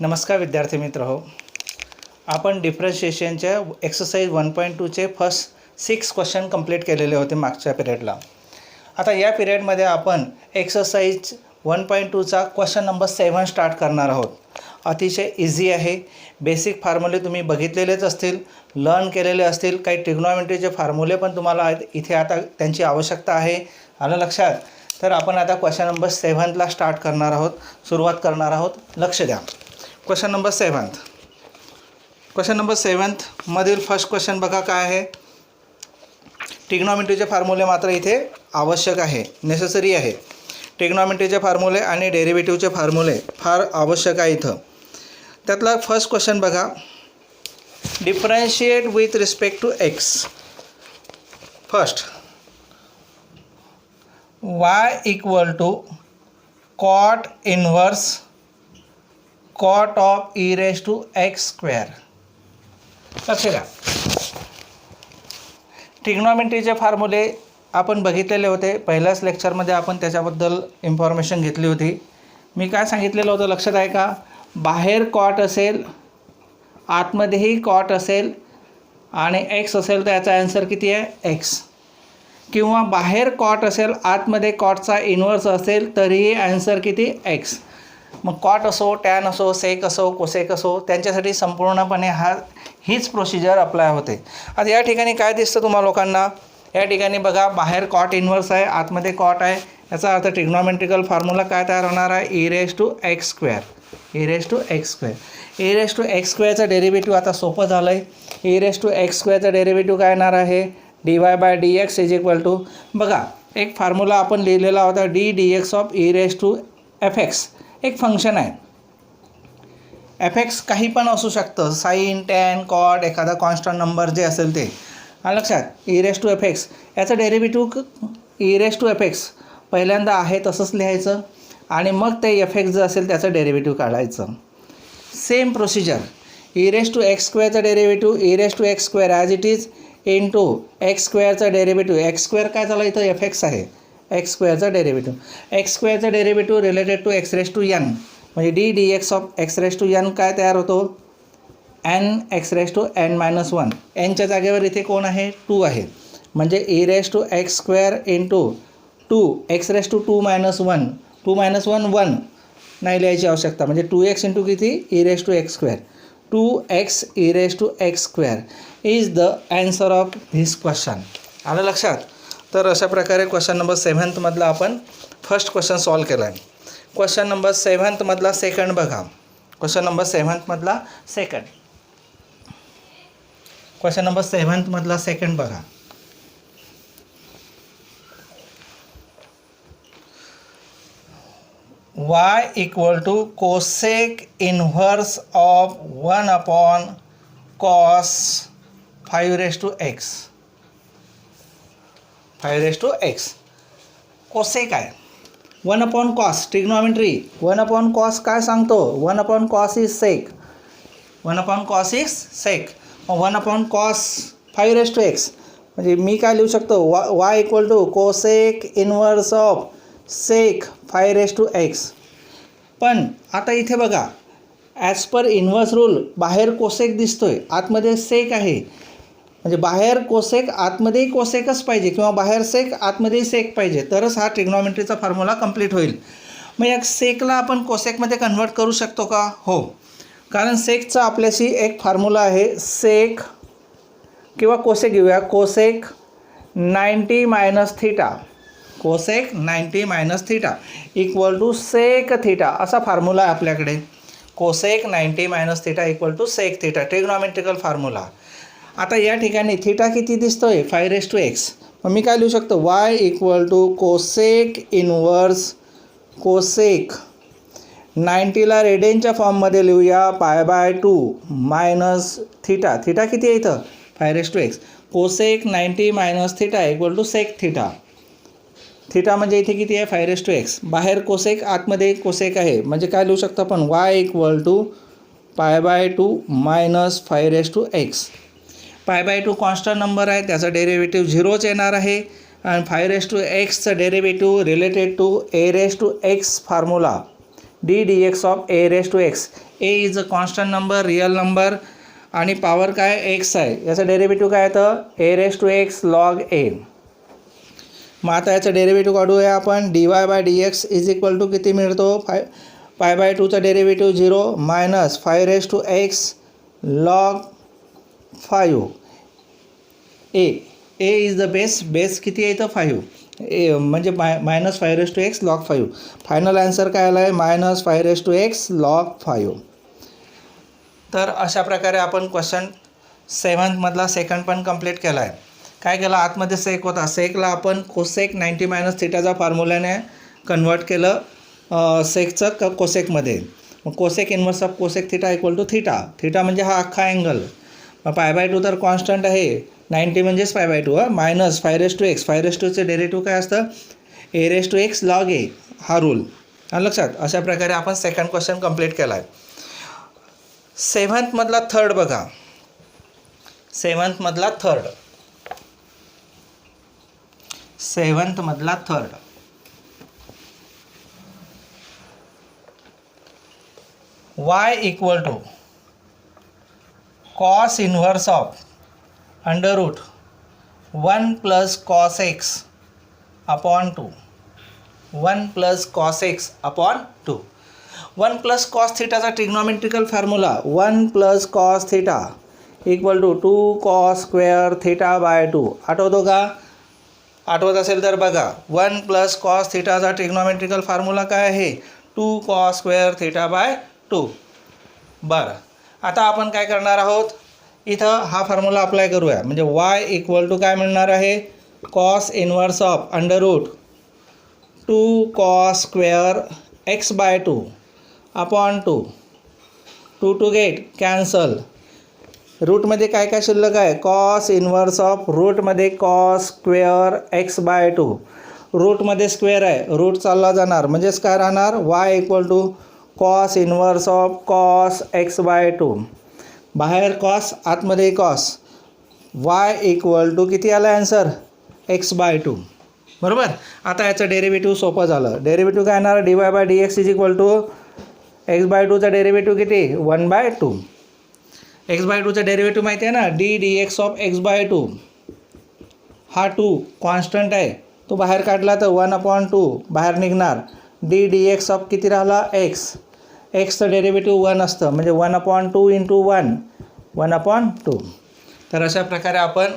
नमस्कार विद्यार्थी मित्र हो. आपण डिफरन्शिएशनच्या एक्सरसाइज 1.2चे फर्स्ट 6 क्वेश्चन कंप्लीट केलेले होते मागच्या पिरियडला. आता या पिरियडमध्ये आपण एक्सरसाइज 1.2चा क्वेश्चन नंबर 7 स्टार्ट करणार आहोत. अतिशय इझी आहे. बेसिक फॉर्म्युले तुम्ही बघितलेलेच असतील, लर्न केलेले असतील. काही ट्रिग्नॉमेट्रीचे फॉर्म्युले पण तुम्हाला इथे आता त्यांची आवश्यकता आहे. आलं लक्षात? तर आपण आता क्वेश्चन नंबर 7ला स्टार्ट करणार आहोत, सुरुवात करणार आहोत. लक्ष द्या. Question number 7. क्वेश्चन नंबर 7 मधील फर्स्ट क्वेश्चन बघा काय आहे. ट्रिग्नॉमेट्रीचे फॉर्म्युले मात्र इथे आवश्यक आहे, नेसेसरी आहे. ट्रिग्नॉमेट्रीचे फॉर्म्युले आणि डेरिव्हेटिव्हचे फॉर्म्युले फार आवश्यक आहे इथं. त्यातला फर्स्ट क्वेश्चन बघा. Differentiate with respect to x. First y equal to cot inverse cot of e raise to x square. लक्ष द्या. ट्रिग्नॉमेट्रीचे फॉर्म्युले आपण बघितलेले होते. पहिल्याच लेक्चरमध्ये आपण त्याच्याबद्दल इन्फॉर्मेशन घेतली होती. मी काय सांगितलेलं होतं लक्षात आहे का? बाहेर कॉट असेल, आतमध्येही कॉट असेल आणि एक्स असेल तर याचा आन्सर किती आहे? एक्स. किंवा बाहेर कॉट असेल, आतमध्ये कॉटचा इन्व्हर्स असेल तरीही आन्सर किती? एक्स. मग कॉट असो, टॅन असो, सेक असो, कोसेक असो, त्यांच्यासाठी संपूर्णपणे हीच प्रोसिजर अप्लाय होते. आता या ठिकाणी काय दिसतं तुम्हा लोकांना? या ठिकाणी बघा, बाहेर कॉट इन्व्हर्स आहे, आतमध्ये कॉट आहे. याचा अर्थ ट्रिग्नॉमेट्रिकल फॉर्म्युला काय तयार होणार आहे? E raise to x square. E raise to x square. E raise to x स्क्वेअरचं डेरिव्हेटिव्ह आता सोपं झालं आहे. ई रेज टू एक्स स्क्वेअरचं डेरिव्हेटिव्ह काय येणार आहे? dy by d x is equal to, बघा एक फॉर्म्युला आपण लिहिलेला होता, d d x of e raise to f x. एक फंक्शन आहे. एफ एक्स काही पण असू शकतं, साईन, टॅन, कॉट, एखादा कॉन्स्टंट नंबर जे असेल ते. लक्षात? E raise to f x याचं derivative e raise to f x पहिल्यांदा आहे तसंच लिहायचं आणि मग ते एफ एक्स जे असेल त्याचं डेरिव्हेटिव्ह काढायचं. Same procedure. E raise to x स्क्वेअरचं derivative e raise to x square as it is into x स्क्वेअरचा डेरिव्हेटिव्ह. एक्स स्क्वेअर काय झालं इथं? एफ एक्स आहे. एक्स स्क्वेअरचा डेरिव्हेटिव्ह. एक्स स्क्वेअरचा derivative related to x raise to n, म्हणजे d d x of x raise to n काय तयार होतो? N x raise to n minus 1. एनच्या जागेवर इथे कोण आहे? 2 आहे. म्हणजे e raise to x square into 2 x raise to 2 minus 1. 2 minus 1 1 नाही लिहायची आवश्यकता, म्हणजे 2x इंटू किती? E raise to x square. 2x e raise to x square is the answer of this question. आलं लक्षात? तर अशा प्रकारे क्वेश्चन नंबर 7 मधला आपण फर्स्ट क्वेश्चन सॉल्व केला आहे. क्वेश्चन नंबर 7 मधला सेकंड बघा. क्वेश्चन नंबर 7 मधला सेकंड. क्वेश्चन नंबर 7 मधला सेकंड बघा. y equal to cosec inverse of 1 upon cos 5 raise to x. 5 raise to x. Cosec आहे. 1 upon cos. Trigonometry 1 upon cos काय सांगतो? 1 upon cos is sec. 1 upon cos is sec. 1 upon cos 5 raise to x म्हणजे मी काय लिहू शकतो? y equal to cosec inverse of sec 5 raise to x. पण आता इथे बघा, ॲज पर इन्व्हर्स रूल बाहेर कोसेक दिसतोय, आतमध्ये सेक आहे. म्हणजे बाहेर कोसेक, आतमध्येही कोसेकच पाहिजे, किंवा बाहेर सेक, आतमध्येही सेक पाहिजे, तरच हा ट्रिग्नॉमेट्रीचा फॉर्म्युला कंप्लीट होईल. मग या सेकला आपण कोसेकमध्ये कन्व्हर्ट करू शकतो का? हो, कारण सेकचा आपल्याशी एक फॉर्म्युला आहे. सेक किंवा कोसेक घेऊया. Cosec 90 minus theta. Cosec 90 minus theta equal to sec theta असा फॉर्म्युला आहे आपल्याकडे. Cosec 90 minus theta equal to sec theta, trigonometrical formula. आता या ठिकाणी थिटा किती दिसतोय? 5 रेज टू एक्स. मग मी काय लिहू शकतो? y equal to cosec inverse cosec 90ला रेडियनच्या फॉर्ममध्ये लिहूया, पाय बाय 2 मायनस थिटा. थिटा किती आहे इथं? 5 raise to x. Cosec 90 minus theta equal to sec theta. Theta म्हणजे इथे किती आहे? 5 रेज टू एक्स. बाहेर कोसेक, आतमध्ये कोसेक आहे, म्हणजे काय लिहू शकतो आपण? y equal to pi by 2 minus 5 raise to x. Pi by 2 constant number आहे, त्याचा डेरिव्हेटिव्ह 0च येणार आहे. आणि 5 रेज टू एक्सचं derivative related to a raise to x formula D d x of a raise to x. A is a constant number, real number आणि power काय x आहे. याचं डेरिव्हेटिव्ह काय येतं a raise to x log a. मग आता याचं डेरिव्हेटिव्ह काढूया आपण. D y by d x is equal to किती मिळतो पाय बाय टूचा derivative 0 minus 5 raise to x log 5 a. A is the base किती आहे इथं 5 ए म्हणजे minus 5 raise to x log 5. Final answer काय आला आहे minus 5 raise to x log 5. तर अशा प्रकारे आपण क्वेश्चन 7मधला सेकंड पण कंप्लीट केला आहे. काय केलं आतमध्ये सेक होता, सेकला आपण कोसेक 90 मायनस थिटाचा फॉर्म्युल्याने कन्वर्ट केलं सेकचं कोसेकमध्ये. मग cosec inverse of cosec theta equal to theta. Theta म्हणजे हा अख्खा अँगल. मग पाय बाय टू तर कॉन्स्टंट आहे, 90 म्हणजेच pi by two minus 5 raise to x. 5 raise टूचे डेरिव्हेटिव्ह काय असतं a raise to x log a. हा रूल लक्षात. अशा प्रकारे आपण सेकंड क्वेश्चन कंप्लीट केला आहे. 7मधला थर्ड बघा. 7मधला third y equal to cos inverse of under root 1 plus cos x upon 2. 1 plus cos x upon 2. 1 plus cos थिटाचा trigonometrical formula 1 plus cos theta equal to 2 cos square theta by 2. आठवतो का? आठवत असेल तर बघा. 1 plus cos थिटाचा trigonometrical formula काय आहे 2 कॉस स्क्वेअर थिटा बाय 2. बरं, आता आपण काय करणार आहोत इथं हा फॉर्म्युला अप्लाय करूया. म्हणजे y इक्वल टू काय मिळणार आहे cos inverse of under root 2 cos square x by 2 upon 2. 2 to get cancel. रूटमध्ये काय काय शिल्लक आहे कॉस इन्व्हर्स ऑफ रूटमध्ये कॉस स्क्वेअर एक्स बाय 2. रूटमध्ये स्क्वेअर आहे, रूट चालला जाणार म्हणजेच काय राहणार y equal to cos inverse of cos x by 2. बाहेर कॉस आतमध्ये कॉस. y इक्वल टू किती आला आन्सर एक्स बाय 2. बरोबर. आता याचं डेरिव्हेटिव्ह सोपं झालं. डेरिव्हेटिव्ह काय येणार d y by d x is equal to x by 2चा डेरिव्हेटिव्ह किती 1 बाय 2. एक्स बाय 2चा डेरिव्हेटिव्ह माहिती आहे ना d d x of x by 2. हा 2 कॉन्स्टंट आहे, तो बाहेर काढला तर 1 अपॉन 2 बाहेर निघणार. डी डी एक्स ऑफ किती राहिला एक्स. एक्सचं डेरिव्हेटिव्ह 1 असतं म्हणजे 1 अपॉन 2 इंटू 1 अपॉन 2. तर अशा प्रकारे आपण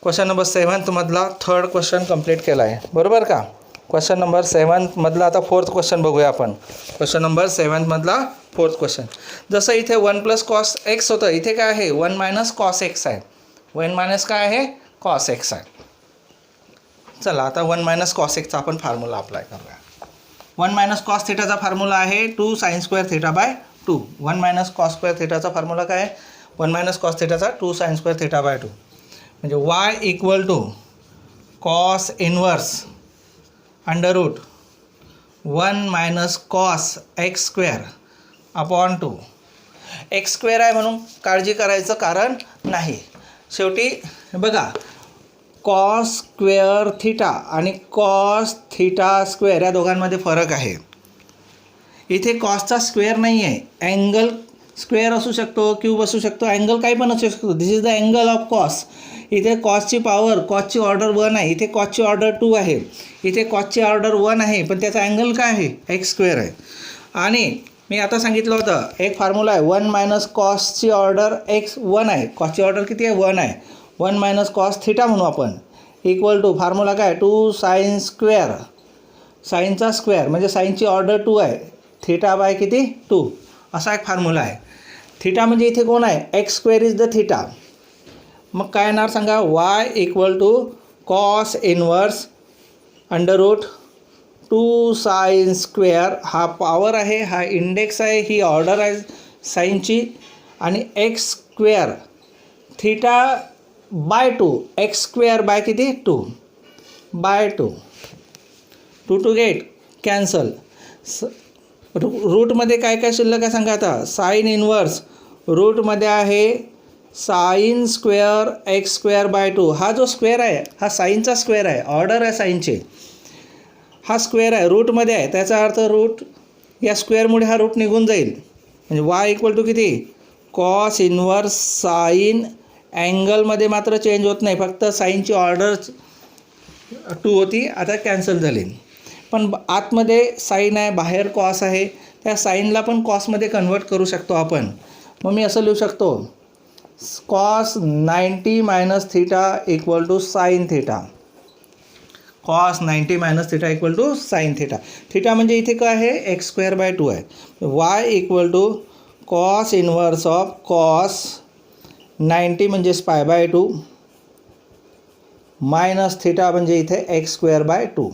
क्वेश्चन नंबर 7मधला थर्ड क्वेश्चन कंप्लीट केला आहे. बरोबर का. क्वेश्चन नंबर 7मधला आता फोर्थ क्वेश्चन बघूया आपण. क्वेश्चन नंबर 7मधला फोर्थ क्वेश्चन. जसं इथे 1 प्लस कॉस एक्स होतं, इथे काय आहे 1 मायनस कॉस एक्स आहे. 1 मायनस काय आहे कॉस एक्स आहे. चला आता 1 मायनस कॉस एक्सचा आपण फॉर्म्युला अप्लाय करूया. 1 मायनस कॉस थिटाचा फॉर्म्युला आहे 2 sine square theta by 2. 1 minus cos square थिटाचा फॉर्म्युला काय आहे 1 मायनस कॉस थिटाचा 2 साइन स्क्वेअर थिटा बाय 2. म्हणजे y equal to cos inverse under root 1 minus cos x square upon 2. X square आहे म्हणून काळजी करायचं कारण नाही. शेवटी बघा कॉस स्क्वेअर थिटा आणि कॉस थिटा स्क्वेअर या दोघांमध्ये फरक आहे. इथे कॉसचा स्क्वेअर नाही आहे, अँगल स्क्वेअर असू शकतो, क्यूब असू शकतो, अँगल काही पण असू शकतो. This is the angle of cos. इथे कॉसची पॉवर कॉसची ऑर्डर 1 आहे, इथे कॉसची ऑर्डर 2 आहे, इथे कॉसची ऑर्डर 1 आहे, पण त्याचा अँगल काय आहे एक्स स्क्वेअर आहे. आणि मी आता सांगितलं होतं एक फॉर्म्युला आहे 1 मायनस कॉसची ऑर्डर एक्स 1 आहे, कॉसची ऑर्डर किती आहे 1 आहे. 1 मायनस कॉस थिटा म्हणू आपण इक्वल टू फॉर्म्युला काय 2 साइन स्क्वेअर. साईनचा स्क्वेअर म्हणजे साईनची ऑर्डर 2 आहे, थिटा बाय किती 2 असा एक फॉर्म्युला आहे. थिटा म्हणजे इथे कोण आहे x square is the theta. मग काय येणार सांगा y equal to cos inverse under root 2 sine square. हा पॉवर आहे, हा इंडेक्स आहे, ही ऑर्डर आहे साईनची. आणि x square theta by 2 x square by किती 2 बाय 2. 2 to get cancel. रूटमध्ये काय काय शिल्लक आहे सांगा आता. साइन इन्व्हर्स रूटमध्ये आहे sine square x square bye 2. हा जो स्क्वेअर आहे हा साईनचा स्क्वेअर आहे, ऑर्डर आहे साईनचे. हा स्क्वेअर आहे रूटमध्ये आहे, त्याचा अर्थ रूट या स्क्वेअरमुळे हा रूट निघून जाईल. म्हणजे वाय इक्वल टू किती, कॉस इन्व्हर्स साईन. अँगलमध्ये मात्र चेंज होत नाही, फक्त साईनची ऑर्डर 2 होती, आता कॅन्सल झाली. पण आतमध्ये साईन आहे, बाहेर कॉस आहे, त्या साईनला पण कॉसमध्ये कन्वर्ट करू शकतो आपण. मग मी असं लिहू शकतो, cos 90 minus theta equal to sine theta. Cos 90 minus theta equal to sine theta. Theta म्हणजे इथे काय आहे, x²/2 आहे. Y equal to cos inverse of cos 90 म्हणजे π/2 मायनस थिटा म्हणजे इथे x²/2.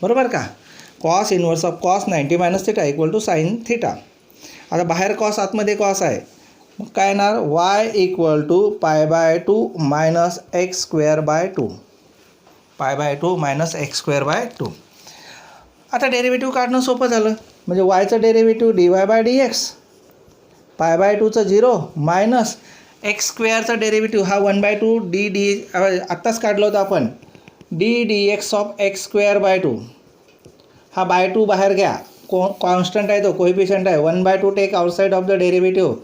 बरोबर का. Cos inverse of cos 90 minus theta equal to sine theta. आता बाहेर कॉस, आतमध्ये कॉस आहे, मग काय येणार, y equal to π/2 minus x²/2. π/2 minus x²/2. आता डेरिव्हेटिव्ह काढणं सोपं झालं. म्हणजे वायचं डेरिव्हेटिव्ह dy/dx, π/2चं 0 मायनस x²चं डेरिव्हेटिव्ह हा 1/2 dd आत्ताच काढलं होतं आपण, ddx ऑफ x²/2. हा बाय 2 बाहेर घ्या, कॉन्स्टंट आहे तो, कोइफिशियंट आहे. 1/2 take outside of the derivative,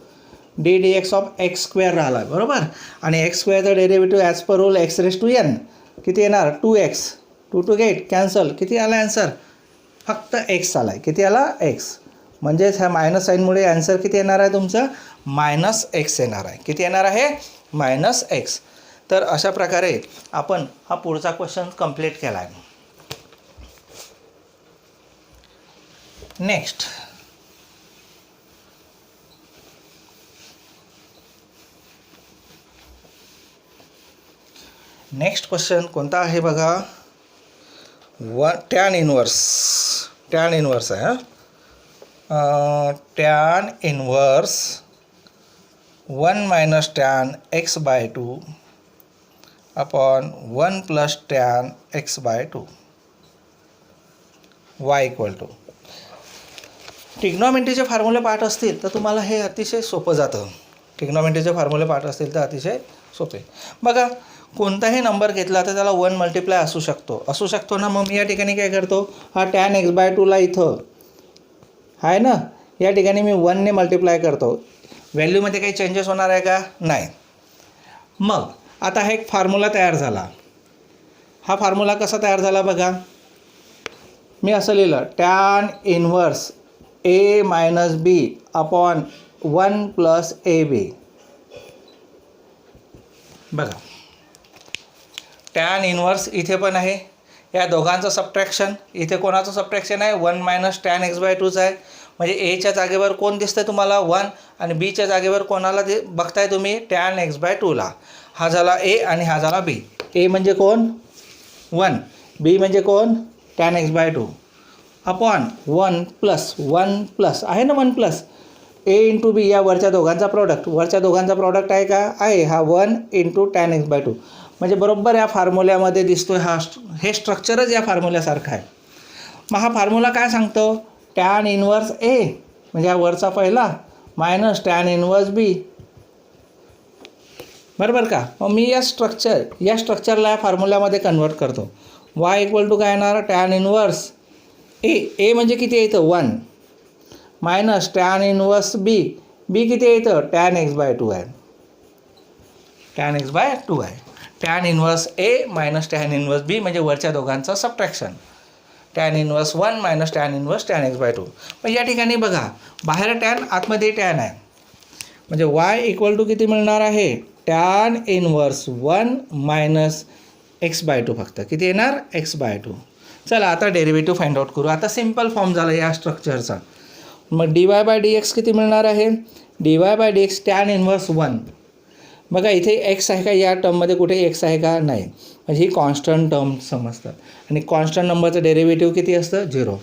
ddx of x² राहिला. बरोबर. आणि x²चं derivative as per rule x⁻n किती येणार, 2x. 2 टू गेट कॅन्सल, किती आला आन्सर, फक्त x आला आहे. किती आला, x. म्हणजेच ह्या मायनस साईनमुळे आन्सर किती येणार आहे तुमचं, -x येणार आहे. किती येणार आहे, -x. तर अशा प्रकारे आपण हा पुढचा क्वेश्चन कंप्लीट केला आहे. नेक्स्ट क्वेश्चन कोणता आहे बघा, टॅन इन्व्हर्स आहे. Tan inverse 1 minus tan x/2 upon 1 plus tan x/2. y equal to, ट्रिग्नॉमेट्रीचे फॉर्म्युले पाठ असतील तर तुम्हाला हे अतिशय सोपं जातं. ट्रिग्नॉमेट्रीचे फॉर्म्युले पाठ असतील तर अतिशय सोपे. बघा, कोणताही नंबर घेतला तर त्याला 1 मल्टिप्लाय असू शकतो ना. मग मी या ठिकाणी काय करतो, हा टॅन x/2ला इथं आहे ना, या ठिकाणी मी 1ने मल्टिप्लाय करतो. व्हॅल्यूमध्ये काही चेंजेस होणार आहे का, नाही. मग आता हा एक फॉर्म्युला तयार झाला. हा फॉर्म्युला कसा तयार झाला बघा, मी असं लिहिलं, tan inverse a minus b upon 1 plus ab. बघा, टॅन इन्व्हर्स इथे पण आहे, या दोघांचं सबट्रॅक्शन, इथे कोणाचं सबट्रॅक्शन आहे, 1 मायनस टॅन x/2चं आहे. म्हणजे एच्या जागेवर कोण दिसतंय तुम्हाला, 1, आणि बीच्या जागेवर कोणाला बघताय तुम्ही, टॅन x/2ला. हा झाला ए आणि हा झाला बी. ए म्हणजे कोण, 1, बी म्हणजे कोण, टॅन x/2 अपॉन 1 प्लस आहे ना, 1 प्लस ए इंटू बी, या वरच्या दोघांचा प्रॉडक्ट आहे का, आहे. हा 1 इंटू टॅन x/2. म्हणजे बरोबर या फॉर्म्युल्यामध्ये दिसतोय, हे स्ट्रक्चरच या फॉर्म्युल्यासारखं आहे. मग हा फॉर्म्युला काय सांगतो, टॅन इन्व्हर्स ए म्हणजे हा वरचा पहिला मायनस टॅन इन्व्हर्स बी. बरोबर का. मग मी या स्ट्रक्चरला या फॉर्म्युल्यामध्ये कन्वर्ट करतो. वाय इक्वल टू काय येणार, टॅन इन्व्हर्स ए म्हणजे किती येतं, 1 मायनस टॅन इन्व्हर्स बी किती येतं, टॅन x/2 आहे. Tan inverse a minus tan inverse b म्हणजे वरच्या दोघांचं subtraction. Tan inverse 1 minus tan inverse tan x/2. पण या ठिकाणी बघा, बाहेर टॅन, आतमध्ये टॅन आहे. म्हणजे वाय इक्वल टू किती मिळणार आहे, टॅन इन्व्हर्स 1 मायनस x/2. फक्त किती येणार, x/2. चला आता डेरिव्हेटिव्ह फाइंड आउट करू. आता सिम्पल फॉर्म झाला या स्ट्रक्चरचा. मग dy/dx किती मिळणार आहे, dy/dx टॅन इन्व्हर्स 1. बघा इथे x आहे का, या टर्ममध्ये कुठे x आहे का, नाही. म्हणजे ही कॉन्स्टंट टर्म समजतात. आणि कॉन्स्टंट नंबरचं डेरिव्हेटिव्ह किती असतं, 0.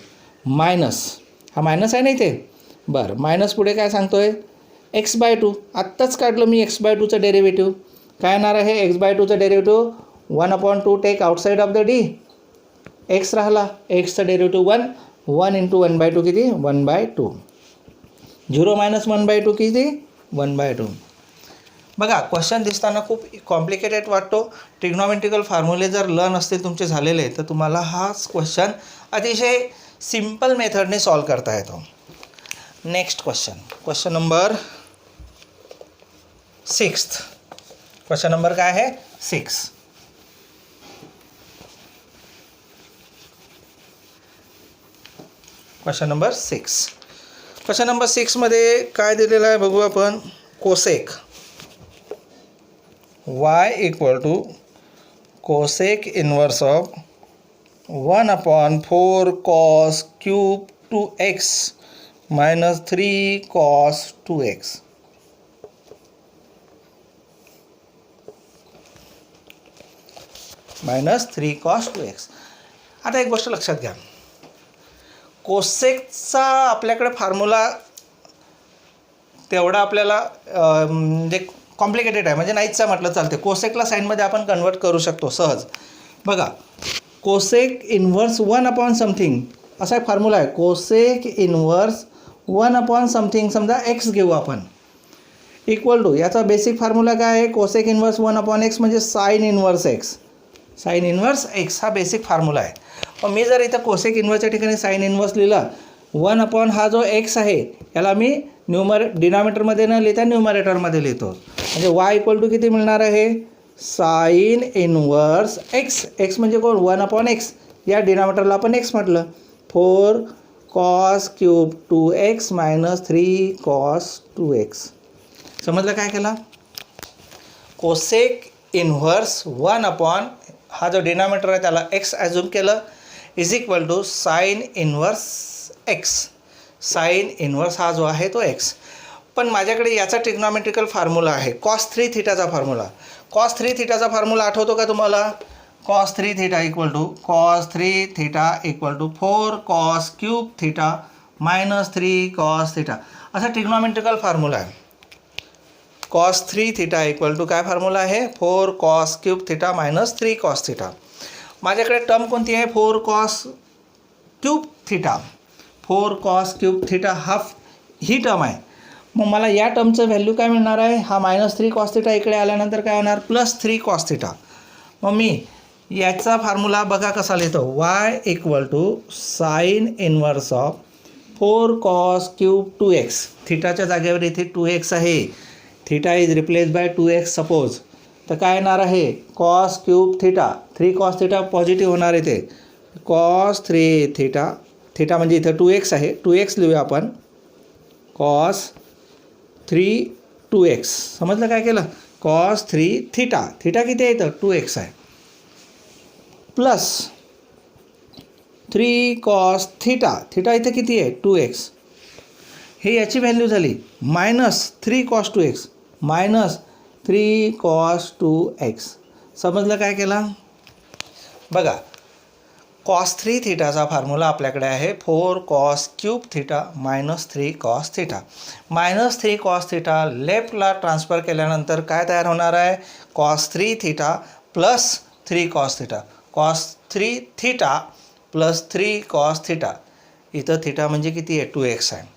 मायनस, हा मायनस आहे ना इथे, बरं. मायनस पुढे काय सांगतो आहे, x/2. आत्ताच काढलं मी x/2चं डेरिव्हेटिव्ह. काय येणार आहे, x/2चं derivative 1/2 take outside of the d, x राहिला, xचं डेरिव्हेटिव्ह 1 इंटू 1/2 किती, 1/2. 0 मायनस 1/2 किती, 1/2. बघा, क्वेश्चन दिसताना खूप कॉम्प्लिकेटेड वाटतो. ट्रिग्नॉमेट्रिकल फॉर्म्युले जर लर्न असतील तुमचे झालेले तर तुम्हाला हाच क्वेश्चन अतिशय सिम्पल मेथडने सॉल्व करता येतो. Next question number 6. Question number काय आहे 6. Question number 6. क्वेश्चन नंबर 6 मध्ये काय दिलेलं आहे बघू आपण. Cosec y equal to cosec inverse of 1/4 cos cube 2x minus 3 cos 2x. Minus 3 cos 2x. आता एक गोष्ट लक्षात घ्या, कोसेकचा आपल्याकडे फॉर्म्युला तेवढा आपल्याला म्हणजे कॉम्प्लिकेटेड आहे, म्हणजे नाहीच म्हटलं चालते. कोसेकला साईनमध्ये आपण कन्वर्ट करू शकतो सहज. बघा, कोसेक इन्व्हर्स 1 समथिंग असा एक फॉर्म्युला आहे. कोसेक इन्व्हर्स 1 समथिंग, समजा एक्स घेऊ आपण, इक्वल टू याचा बेसिक फॉर्म्युला काय आहे. कोसेक इन्व्हर्स 1/x म्हणजे sine inverse x. Sine inverse x हा बेसिक फॉर्म्युला आहे. पण मी जर इथं कोसेक इन्व्हर्सच्या ठिकाणी साईन इन्व्हर्स लिहिला, 1 हा जो एक्स आहे याला मी डिनॉमिनेटरमध्ये न लिहिता न्यूमरेटरमध्ये लिहितो. म्हणजे y इक्वल टू किती मिळणार आहे. Sine inverse x. एक्स म्हणजे कोण 1/x. या डिनॉमिनेटरला आपण एक्स म्हटलं. 4 cos cube 2x minus 3 cos 2x. समजलं काय केला. कोसेक इन्व्हर्स 1 हा जो डिनॉमिनेटर आहे त्याला एक्स ॲझ्युम केलं, is equal to sine inverse x. Sine inverse हा जो आहे तो एक्स. पण माझ्याकडे याचा ट्रिग्नॉमेट्रिकल फॉर्म्युला आहे, cos 3 थीटाचा फॉर्म्युला. cos 3 थीटाचा फॉर्म्युला आठवतो का तुम्हाला. cos 3 theta equal to cos 3 theta equal to 4 cos cube theta minus 3 cos theta असा ट्रिग्नॉमेट्रिकल फॉर्म्युला आहे. cos 3 थीटा इक्वल टू काय फॉर्म्युला आहे 4 cos cube theta minus 3 cos theta. माझ्याकडे टर्म कोणती आहे 4 cos cube theta. 4 cos cube theta ही term आहे. मग मला या टर्मचं व्हॅल्यू काय मिळणार आहे. हा मायनस 3 cos थीटा इकडे आल्यानंतर काय होणार प्लस 3 cos थीटा. मग मी याचा फॉर्म्युला बघा कसा लिहितो. y equal to sine inverse of 4 cos cube 2x. थीटाच्या जागेवर इथे 2x आहे. Theta is replace by 2x suppose. तर काय येणार आहे cos cube theta. 3 cos theta positive होणार आहे. ते cos 3 थीटा. थीटा म्हणजे इथं 2x आहे. 2x लिहूया आपण. cos 3 2x. समजलं काय केलं. cos 3 theta. थीटा किती आहे इथं 2x आहे. Plus 3 cos theta. थीटा इथं किती आहे 2x. हे याची व्हॅल्यू झाली minus 3 cos 2x minus 3 cos 2x. समजलं काय केला. बघा, cos 3 थीटाचा फॉर्म्युला आपल्याकडे आहे 4 cos cube theta minus 3 cos theta. Minus 3 cos theta लेफ्टला ट्रान्सफर केल्यानंतर काय तयार होणार आहे cos 3 theta plus 3 cos theta. cos 3 theta plus 3 cos theta. इथं थीटा म्हणजे किती आहे 2x आहे.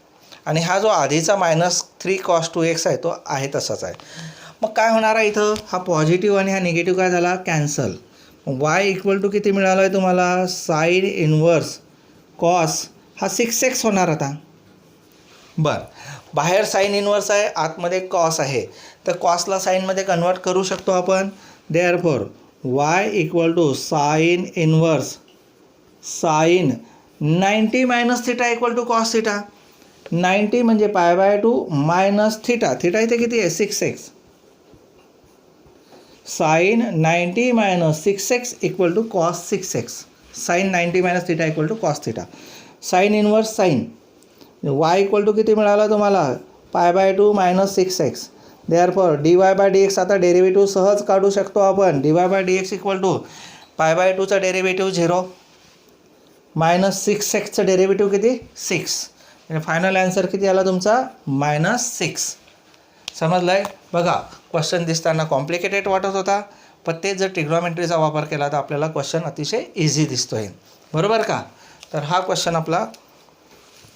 आणि हा जो आधीचा मायनस 3 cos 2x आहे तो आहे तसाच आहे. मग काय होणार आहे इथं हा पॉझिटिव्ह आणि हा निगेटिव्ह काय झाला कॅन्सल. y इक्वल टू किती मिळालं आहे तुम्हाला साईन इन्व्हर्स कॉस हा 6x होणार आता. बरं, बाहेर साईन इन्व्हर्स आहे, आतमध्ये कॉस आहे. तर कॉसला साईनमध्ये कन्वर्ट करू शकतो आपण. Therefore y equal to sine inverse sine 90 minus theta equal to cos theta. 90 म्हणजे π/2 मायनस थीटा. थीटा इथे किती आहे 6x. Sine 90 minus 6x equal to cos 6x. Sine 90 minus theta equal to cos theta. Sine inverse sine y equal to किती मिळाला तुम्हाला π/2 minus 6x. Therefore dy/dx आता derivative सहज काढू शकतो आपण. dy/dx इक्वल टू π/2चा डेरिव्हेटिव्ह 0 मायनस 6xचं डेरिव्हेटिव्ह किती 6. म्हणजे फायनल आन्सर किती आला तुमचा -6. समजलं आहे. बघा, क्वेश्चन दिसताना कॉम्प्लिकेटेड वाटत होता, पण ते जर ट्रिग्नॉमेट्रीचा वापर केला तर आपल्याला क्वेश्चन अतिशय इझी दिसतो आहे. बरोबर का. तर हा क्वेश्चन आपला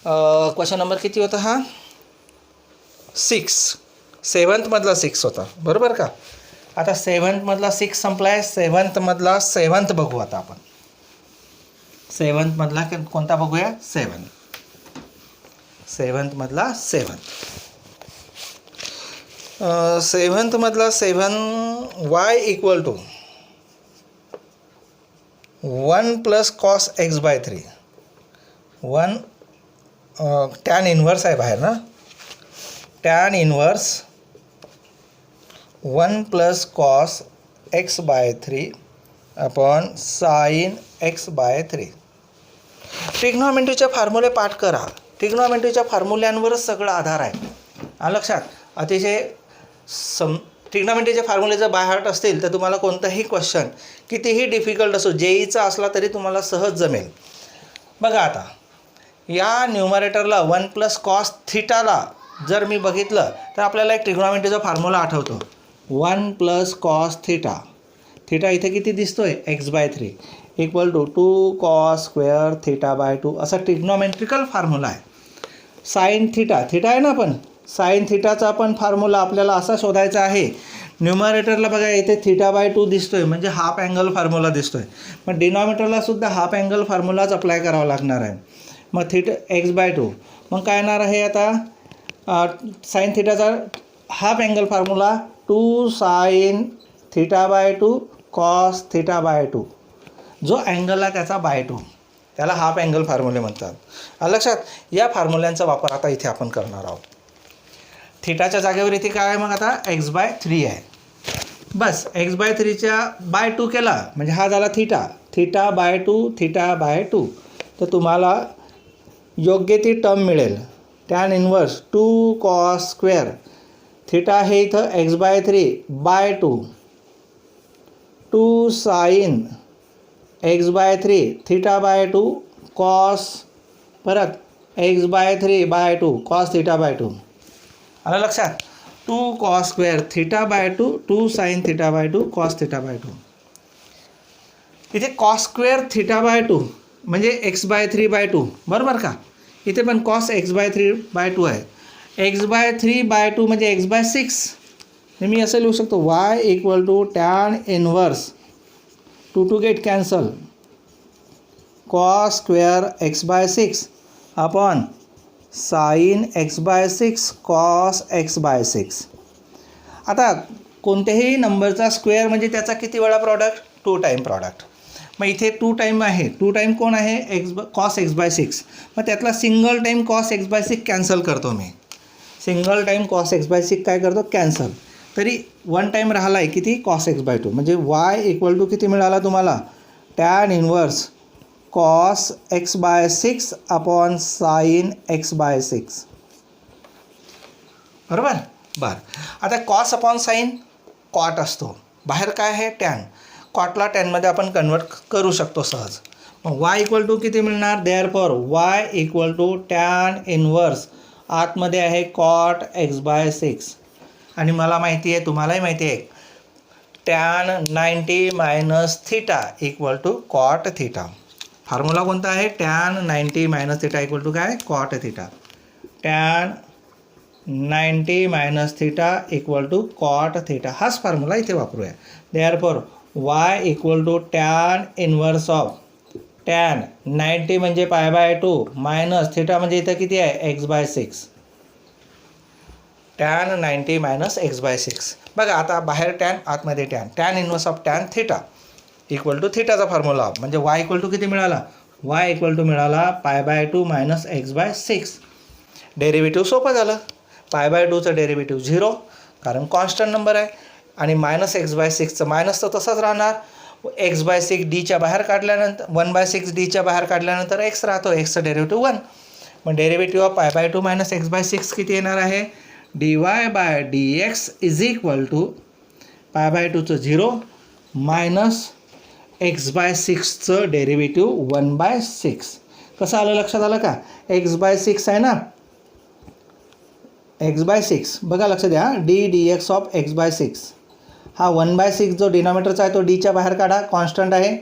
क्वेश्चन नंबर किती होता हा 6. 7थमधला 6 होता. बरोबर का. आता 7थमधला 6 संपला आहे. 7थमधला 7th बघू आता आपण. सेवन्थमधला कोणता बघूया? सेवन्थमधला सेवन्थमधला 7 y equal to 1 plus cos x by 3. 1 tan inverse आहे बाहेर ना, tan inverse 1 plus cos x by 3 upon sine x by 3. ट्रिग्नॉमेट्रीचे फॉर्म्युले पाठ करा. ट्रिग्नॉमेट्रीच्या फॉर्म्युल्यांवरच सगळं आधार आहे. लक्षात अतिशय ट्रिग्नॉमेट्रीचे फॉर्म्युले जर बाय हार्ट असतील तर तुम्हाला कोणताही क्वेश्चन कितीही डिफिकल्ट असो, जेईचा असला तरी तुम्हाला सहज जमेल. बघा आता या न्यूमरेटरला 1 प्लस कॉस थिटाला जर मी बघितलं तर आपल्याला एक ट्रिग्नॉमेट्रीचा फॉर्म्युला आठवतो. 1 प्लस कॉस थिटा. थिटा इथे किती दिसतोय? X by 3 equal to 2 cos square theta by 2 असा ट्रिग्नॉमेट्रिकल फॉर्म्युला आहे. साइन थिटा, थिटा आहे ना, पण साइन थिटाचा पण फॉर्म्युला आपल्याला असा शोधायचा आहे. न्यूमरेटरला बघा इथे थिटा बाय 2 दिसतोय म्हणजे हाफ अँगल फॉर्म्युला दिसतोय. मग डिनॉमिनेटरला सुद्धा हाफ अँगल फॉर्म्युलाच अप्लाय करावा लागणार आहे. मग थिटा एक्स बाय 2 मग काय येणार आहे आता? साइन थिटाचा half angle formula 2 sine theta by 2 cos theta by 2. जो अँगल आहे त्याचा बाय 2, त्याला हाफ अँगल फॉर्म्युले म्हणतात. लक्षात या फॉर्म्युल्यांचा वापर आता इथे आपण करणार आहोत. थिटाच्या जागेवर इथे काय आहे मग आता? एक्स बाय 3 आहे. बस एक्स बाय 3च्या बाय 2 केला म्हणजे हा झाला थिटा. थिटा बाय 2 तर तुम्हाला योग्य ती टर्म मिळेल. Tan inverse 2 cos square theta हे इथं x by 3 by 2 sine x by 3 theta by 2 cos परत x by 3 by 2 cos theta by 2. आलं लक्षात? 2 cos square theta by 2 sine theta by 2 cos theta by 2. इथे cos square theta by 2 म्हणजे x by 3 by 2 बरोबर का? इथे पण cos x by 3 by 2 आहे. एक्स बाय 3 बाय 2 म्हणजे एक्स बाय 6. मी असं लिहू शकतो y equal to tan inverse 2 get cancel cos square x by 6 upon sine x by 6 cos x by 6. आता कोणत्याही नंबरचा स्क्वेअर म्हणजे त्याचा किती वेळा प्रॉडक्ट? 2 time product. मग इथे 2 टाईम आहे. 2 टाईम कोण आहे? Cos x by 6. मग त्यातला single time cos x by 6 cancel करतो मी. Single time cos x by 6 काय करतो? कॅन्सल. तरी 1 टाईम राहिला आहे किती? कॉस एक्स बाय 2 म्हणजे वाय इक्वल टू किती मिळाला तुम्हाला? Tan inverse cos x by 6 upon sine x by 6. बरोबर? आता कॉस अपॉन साइन कॉट असतो. बाहेर काय आहे? टॅन. कॉटला टॅनमध्ये आपण कन्वर्ट करू शकतो सहज. मग वाय इक्वल टू किती मिळणार? Therefore y equal to tan inverse आतमध्ये आहे कॉट एक्स बाय 6 आणि मला माहिती आहे, तुम्हालाही माहिती आहे, tan 90 minus theta equal to cot theta. Formula कोणता आहे? Tan 90 minus theta equal to काय? Cot theta. Tan 90 minus theta equal to cot theta. हाच फॉर्म्युला इथे वापरूया. Therefore y equal to tan inverse of tan 90 म्हणजे पाय by 2 minus theta म्हणजे इथं किती आहे? X by 6. Tan 90 minus x by 6. बघा आता बाहेर टॅन आतमध्ये tan. Tan inverse of tan theta equal to थिटाचा फॉर्म्युला म्हणजे वाय इक्वल टू किती मिळाला? वाय इक्वल टू मिळाला pi by 2 minus x by 6. Derivative सोपं झालं. पाय बाय 2चं डेरिव्हेटिव्ह 0 कारण कॉन्स्टंट नंबर आहे आणि मायनस एक्स बाय 6चं मायनस तर तसंच राहणार. एक्स बाय 6 डीच्या बाहेर काढल्यानंतर 1 बाय 6 डीच्या बाहेर काढल्यानंतर एक्स राहतो. एक्सचं डेरिव्हेटिव्ह 1. मग derivative of pi by 2 minus x by 6 किती येणार आहे? dy by dx is equal to pi by 2चं 0 मायनस एक्स बाय 6चं डेरिव्हेटिव्ह 1 बाय 6. कसं आलं? लक्षात आलं का? एक्स बाय 6 आहे ना, एक्स बाय 6 बघा लक्ष द्या. dx ऑफ एक्स बाय 6 हा 1 बाय 6 जो डिनॉमिनेटरचा आहे तो डीच्या बाहेर काढा. कॉन्स्टंट आहे.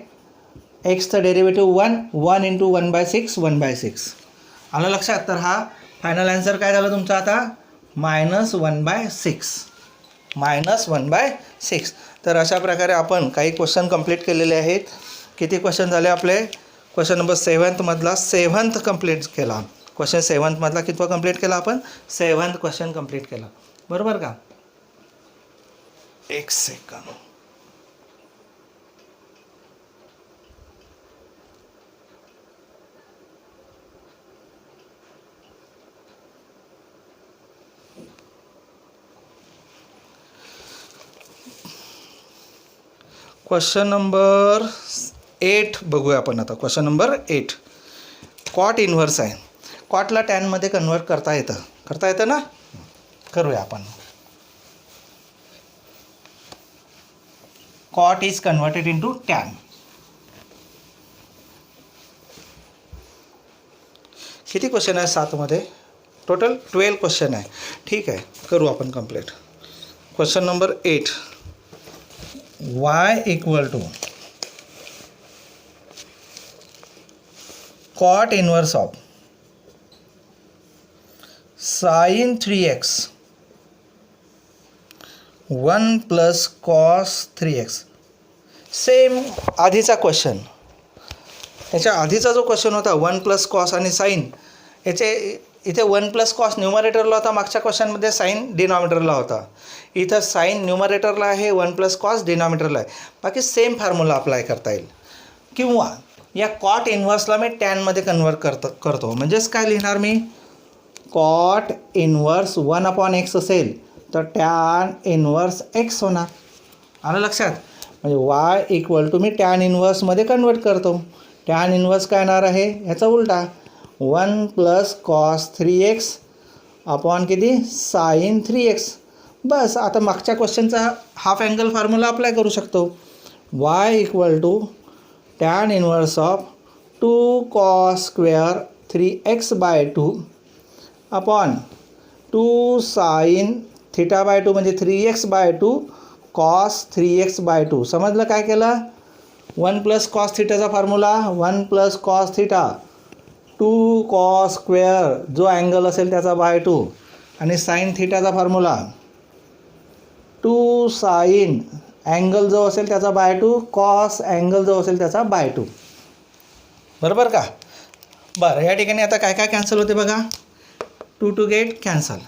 एक्सचं डेरिव्हेटिव्ह 1 इंटू 1 बाय 6 1 बाय 6. आलं लक्षात? तर हा फायनल आन्सर काय झालं तुमचा आता? Minus 1 by 6. Minus 1 by 6. तर अशा प्रकारे आपण काही क्वेश्चन कंप्लीट केलेले आहेत. किती क्वेश्चन झाले आपले? क्वेश्चन नंबर 7th मधला 7th कंप्लीट केला. क्वेश्चन 7th मधला कितवा कंप्लीट केला आपण? 7th क्वेश्चन कंप्लीट केला. बरोबर का? एक सेकंड. क्वेश्चन नंबर 8 बघूया आपण आता. क्वेश्चन नंबर 8 कॉट इन्व्हर्स आहे. कॉटला टॅनमध्ये कन्वर्ट करता येतं ना? करूया आपण. Cot is converted into tan. किती क्वेश्चन आहे 7 मध्ये? टोटल 12 क्वेश्चन आहे. ठीक आहे, करू आपण complete. Question number 8 y equal to cot inverse of sine 3x 1 plus cos 3x. Same आधीचा क्वेश्चन. त्याच्या आधीचा जो क्वेश्चन होता 1 प्लस कॉस आणि साईन, याचे इथे 1 प्लस कॉस न्यूमरेटरला होता, मागच्या क्वेश्चनमध्ये साईन डिनॉमिनेटरला होता. इथं साईन न्यूमरेटरला आहे, 1 प्लस कॉस डिनॉमिनेटरला आहे. बाकी सेम फॉर्म्युला अप्लाय करता येईल. किंवा या कॉट इन्व्हर्सला मी टॅनमध्ये कन्वर्ट करतो. म्हणजेच काय लिहिणार मी? कॉट इन्व्हर्स 1/x असेल तर टॅन इन्व्हर्स x होणार. आलं लक्षात? म्हणजे y इक्वल टू मी टॅन इन्व्हर्समध्ये कन्वर्ट करतो. टॅन इन्व्हर्स काय येणार आहे? याचा उलटा 1 प्लस कॉस 3x अपॉन किती? Sine 3x. बस आता मागच्या क्वेश्चनचा हाफ अँगल फॉर्म्युला अप्लाय करू शकतो. y equal to tan inverse of 2 cos square 3x/2 upon 2 sine θ/2 म्हणजे 3x/2 कॉस 3x/2. समजलं काय केलं? 1 प्लस कॉस थिटाचा formula 1 plus cos theta 2 cos square जो अँगल असेल त्याचा /2 आणि साईन थिटाचा फॉर्म्युला 2 साईन अँगल जो असेल त्याचा /2 कॉस अँगल जो असेल त्याचा /2. बरोबर का? बरं, या ठिकाणी आता काय काय कॅन्सल होते बघा. 2 to get cancel.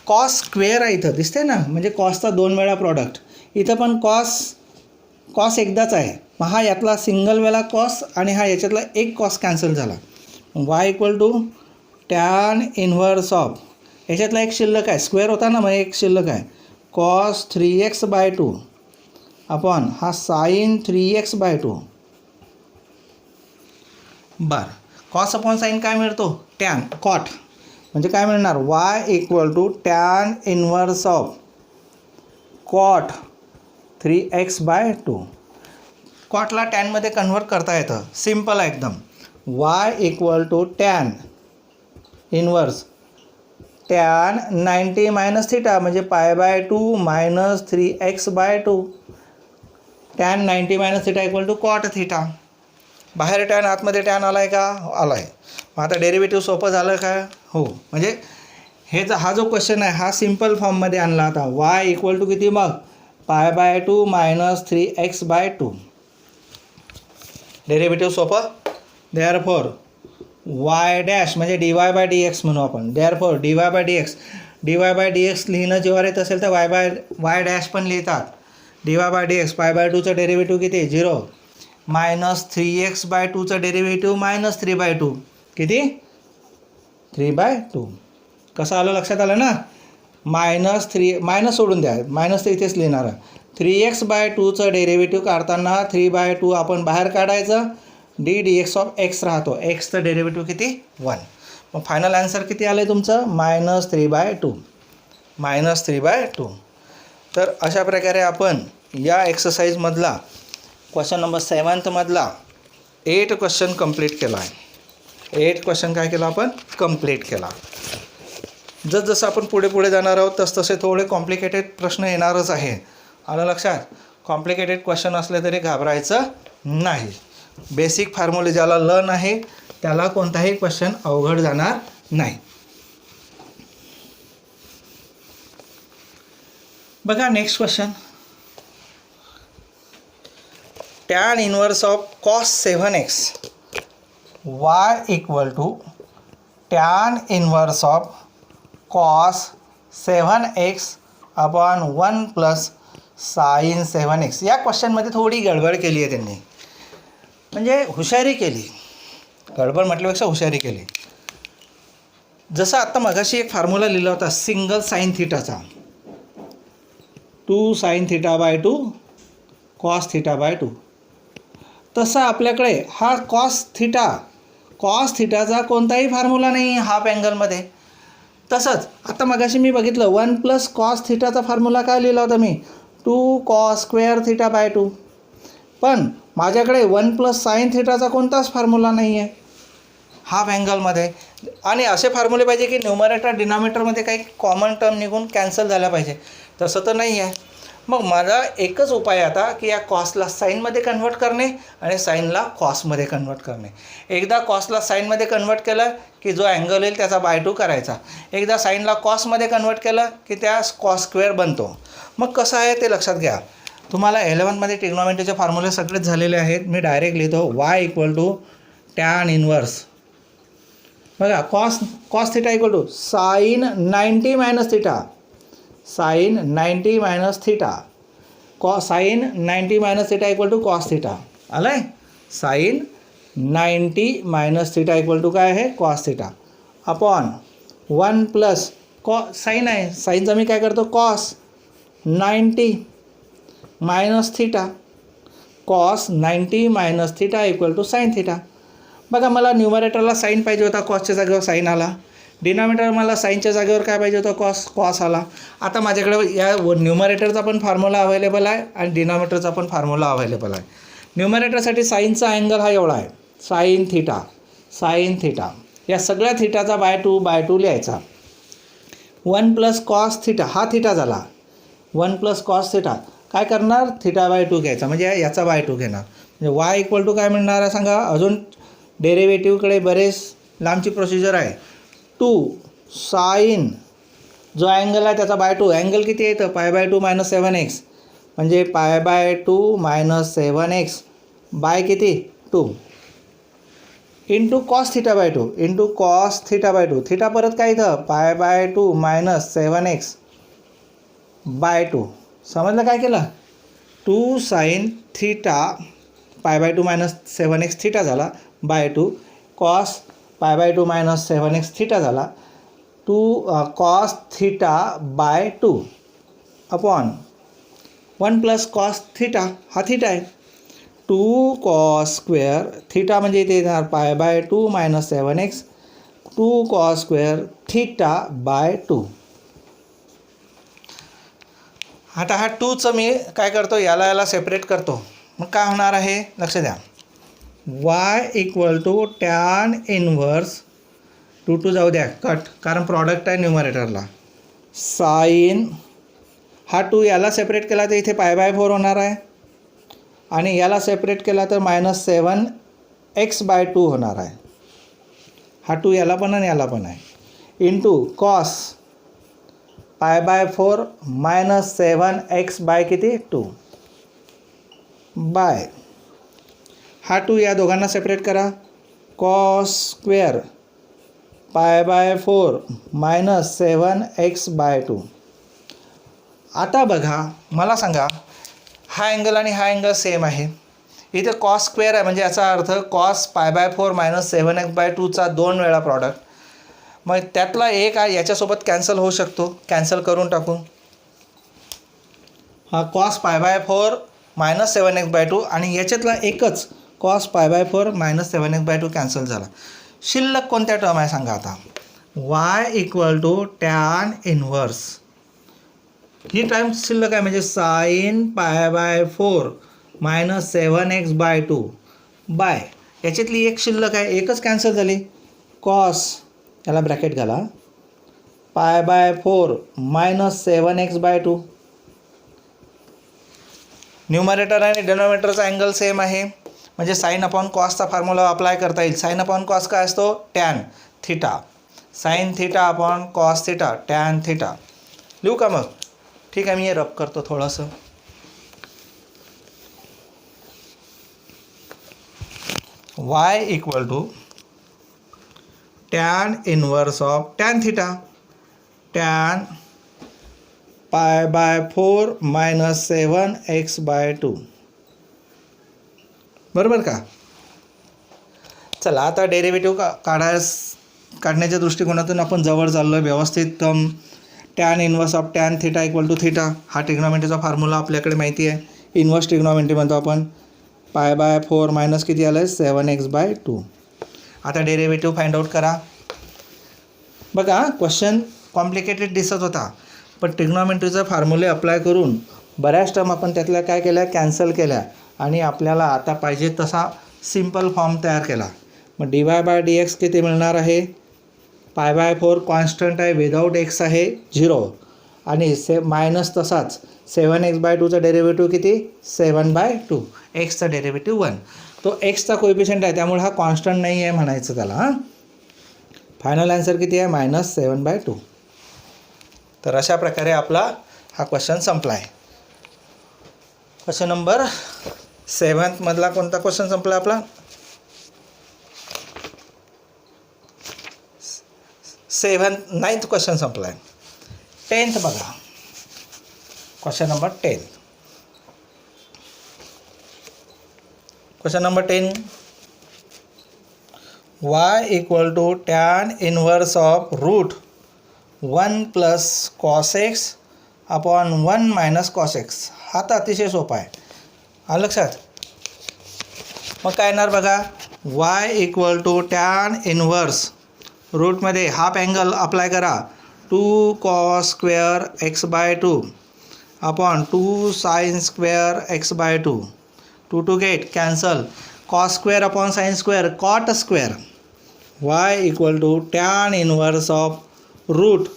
Cos square आहे इथं दिसते ना, म्हणजे कॉसचा 2 वेळा प्रॉडक्ट. इथं पण कॉस एकदाच आहे. मग हा यातला सिंगल वेळा कॉस आणि हा याच्यातला एक कॉस कॅन्सल झाला. y equal to tan inverse of याच्यातला एक शिल्लक आहे, स्क्वेअर होता ना, मग एक शिल्लक आहे कॉस 3x/2 अपॉन हा साईन 3x/2. बरं, कॉस अपॉन साईन काय मिळतो? टॅन. कॉट म्हणजे काय मिळणार? y equal to tan inverse of cot 3x/2. कॉटला टॅनमध्ये कन्वर्ट करता येतं. सिम्पल आहे एकदम. y equal to tan inverse tan 90 minus theta म्हणजे π/2 minus 3x/2. Tan 90 minus theta equal to cot theta. बाहेर टॅन, आतमध्ये टॅन आला आहे का? आला आहे. मग आता डेरिव्हेटिव्ह सोपं झालं का? हो. म्हणजे हा जो क्वेश्चन आहे हा सिम्पल फॉर्ममध्ये आणला. आता y इक्वल टू किती मग? π/2 मायनस 3x/2. डेरिव्हेटिव्ह सोपं. देअरफॉर y डॅश म्हणजे dy/dx म्हणू आपण. देअरफॉर dy/dx लिहिणं जेव्हा येत असेल तर y डॅश पण लिहितात. dy/dx π/2चं डेरिव्हेटिव्ह किती? 0 मायनस 3x/2चं डेरिव्हेटिव्ह मायनस 3/2 किती? 3/2. कसं आलं? लक्षात आलं ना? मायनस सोडून द्या, मायनस तर इथेच लिहिणार आहे. 3x/2चं डेरिव्हेटिव्ह काढताना 3/2 आपण बाहेर काढायचं. dx ऑफ x राहतो. xचं डेरिव्हेटिव्ह किती? 1. मग फायनल आन्सर किती आलं आहे तुमचं? -3/2. -3/2. तर अशा प्रकारे आपण या एक्सरसाइजमधला क्वेश्चन नंबर 7th मधला 8 क्वेश्चन कंप्लीट केला आहे. 8 क्वेश्चन काय केला आपण? कंप्लीट केला. जसं आपण पुढे जाणार आहोत तसतसे थोडे कॉम्प्लिकेटेड प्रश्न येणारच आहे. आलं लक्षात? कॉम्प्लिकेटेड क्वेश्चन असले तरी घाबरायचं नाही. बेसिक फॉर्म्युले ज्याला लर्न आहे त्याला कोणताही क्वेश्चन अवघड जाणार नाही. बघा next question. Tan inverse of cos 7x y equal to tan inverse of cos 7x upon 1 plus sine 7x. या क्वेश्चनमध्ये थोडी गडबड केली आहे त्यांनी, म्हणजे हुशारी केली. गडबड म्हटल्यापेक्षा हुशारी केली. जसं आत्ता मगाशी एक फॉर्म्युला लिहिला होता सिंगल साइन थिटाचा, 2 sine theta by 2 cos theta by 2, तसं आपल्याकडे हा कॉस थिटाचा कोणताही फॉर्म्युला नाही हाफ अँगलमध्ये. तसंच आता मगाशी मी बघितलं 1 प्लस कॉस थिटाचा फॉर्म्युला काय लिहिला होता मी, 2 कॉस स्क्वेअर थिटा बाय 2. पण माझ्याकडे 1 प्लस साइन थिटाचा कोणताच फॉर्म्युला नाही आहे हाफ अँगलमध्ये. आणि असे फॉर्म्युले पाहिजे की न्यूमरेटर डिनॉमिनेटरमध्ये काही कॉमन टर्म निघून कॅन्सल झाल्या पाहिजे. तसं तर नाही आहे. मग माझा एकच उपाय आता की या कॉसला साईनमध्ये कन्वर्ट करणे आणि साईनला कॉसमध्ये कन्वर्ट करणे. एकदा कॉसला साईनमध्ये कन्वर्ट केलं की जो अँगल येईल त्याचा बाय 2 करायचा. एकदा साईनला कॉसमध्ये कन्वर्ट केलं की त्या कॉस स्क्वेअर बनतो. मग कसं आहे ते लक्षात घ्या. तुम्हाला 11मध्ये ट्रिग्नॉमेट्रीचे फॉर्म्युले सगळेच झालेले आहेत. मी डायरेक्ट लिहितो y equal to tan inverse, बघा cos theta equal to sine 90 minus theta, sine 90 minus theta, sine 90 minus theta equal to cos theta. आलं आहे. Sine 90 minus theta equal to काय आहे, cos theta, upon 1 plus sine आहे, साइनचा मी काय करतो cos 90 minus theta, cos 90 minus theta equal to sine theta. बघा मला न्यूमरेटरला साइन पाहिजे होता, कॉसच्या जागेवर साइन आला. डिनॉमिनेटर मला साईनच्या जागेवर काय पाहिजे होतं, कॉस आला. आता माझ्याकडे या न्यूमरेटरचा पण फॉर्म्युला अवेलेबल आहे आणि डिनॉमिनेटरचा पण फॉर्म्युला अवेलेबल आहे. न्यूमरेटरसाठी साईनचा अँगल हा एवढा आहे, साइन थिटा. या सगळ्या थिटाचा बाय 2 लिहायचा. 1 प्लस कॉस थिटा, हा थिटा झाला. 1 प्लस कॉस थिटा काय करणार, थिटा बाय 2 घ्यायचा, म्हणजे याचा बाय 2 घेणार. म्हणजे वाय इक्वल टू काय म्हणणार आहे सांगा. अजून डेरिव्हेटिव्हकडे बरेच लांबची प्रोसिजर आहे. 2 साइन जो अँगल आहे त्याचा बाय 2, अँगल किती येतं पाय बाय 2 मायनस 7x, म्हणजे पाय बाय 2 मायनस 7x बाय किती 2 into cos theta by 2 into cos theta by 2. Theta परत काय इथं पाय बाय 2 मायनस 7x बाय 2. समजलं काय केलं. 2 sine theta pi by 2 minus 7x theta झाला by 2, cos pi by 2 minus 7x theta झाला, 2 cos theta by 2 upon 1 plus cos theta, हा थिटा आहे, 2 कॉस स्क्वेअर थिटा म्हणजे इथे येणार pi by 2 minus 7x, 2 cos square theta by 2. आता हा 2चं मी काय करतो, याला सेपरेट करतो. मग काय होणार आहे लक्ष द्या. Y equal to tan inverse 2 जाऊ द्या कट, कारण प्रॉडक्ट आहे न्यूमरेटरला. साइन हा 2 याला सेपरेट केला तर इथे पाय बाय 4 होणार आहे आणि याला सेपरेट केला तर मायनस 7x बाय 2 होणार आहे. हा 2 याला पण आणि याला पण आहे. Into cos pi by 4 minus 7x by किती 2 बाय हा 2 या दोघांना सेपरेट करा, cos square pi by 4 minus 7x by 2. आता बघा मला सांगा, हा अँगल आणि हा अँगल सेम आहे. इथे कॉस स्क्वेअर आहे म्हणजे याचा अर्थ cos pi by 4 minus 7x bye 2चा 2 वेळा प्रॉडक्ट. मग त्यातला एक आहे याच्यासोबत कॅन्सल होऊ शकतो, कॅन्सल करून टाकू. हा cos pi by 4 minus 7x by 2 आणि याच्यातला एकच cos pi by 4 minus 7x by 2 cancel झाला. शिल्लक कोणत्या टर्म आहे सांगा आता. Y equal to tan inverse, ही टर्म शिल्लक आहे म्हणजे sine pi by 4 minus 7x by 2 by याच्यातली एक शिल्लक आहे, एकच कॅन्सल झाली, कॉस याला ब्रॅकेट घाला पाय by 4 minus 7x by 2. Numerator आणि डिनॉमिनेटरचा अँगल सेम आहे म्हणजे साइन अपॉन कॉसचा फॉर्म्युला अप्लाय करता येईल. साइन अपॉन कॉस काय असतो, tan theta, sine theta upon cos theta tan theta. लिहू का मग. ठीक आहे, मी हे रब करतो थोडंसं. Y equal to tan inverse of tan theta, tan π/4 - 7x/2, बरोबर का? चला आता डेरिव्हेटिव्ह काढण्याच्या दृष्टिकोनातून आपण जवळ चाललो आहे व्यवस्थित. Tan inverse of tan theta equal to theta, हा ट्रिग्नॉमेट्रीचा फॉर्म्युला आपल्याकडे माहिती आहे. इनवर्स ट्रिग्नॉमेट्री म्हणतो आपण. π/4 मायनस किती आलं आहे 7x/2. आता डेरिव्हेटिव्ह फाइंड आउट करा. बघा क्वेश्चन कॉम्प्लिकेटेड दिसत होता, पण ट्रिग्नॉमेट्रीचा फॉर्म्युले अप्लाय करून बऱ्याच टर्म आपण त्यातल्या काय केल्या, कॅन्सल केल्या आणि आपल्याला आता पाहिजे तसा सिम्पल फॉर्म तयार केला. मग dy/dx किती मिळणार आहे, π/4 कॉन्स्टंट आहे, विदाऊट x आहे 0 आणि मायनस तसाच 7x/2चा डेरिव्हेटिव्ह किती 7/2, एक्सचा डेरिव्हेटिव्ह 1. तो एक्सचा कोएफिशियंट आहे त्यामुळे हा कॉन्स्टंट नाही आहे म्हणायचं त्याला. हां, फायनल आन्सर किती आहे -7/2. तर अशा प्रकारे आपला हा क्वेश्चन संपला आहे. क्वेश्चन नंबर 7 मधला कोणता क्वेश्चन संपला आपला, 9th क्वेश्चन संपला आहे. 10th बघा, question number 10. Question number 10, y equal to tan inverse of root 1 plus cos x upon 1 minus cos x. हा तर अतिशय सोपा आहे, आलं लक्षात. मग काय येणार बघा, y equal to tan inverse रूटमध्ये हाफ अँगल अप्लाय करा 2 cos square x/2 upon 2 sine square x/2. 2 to get cancel, cos square upon sine square cot square. y equal to tan inverse of root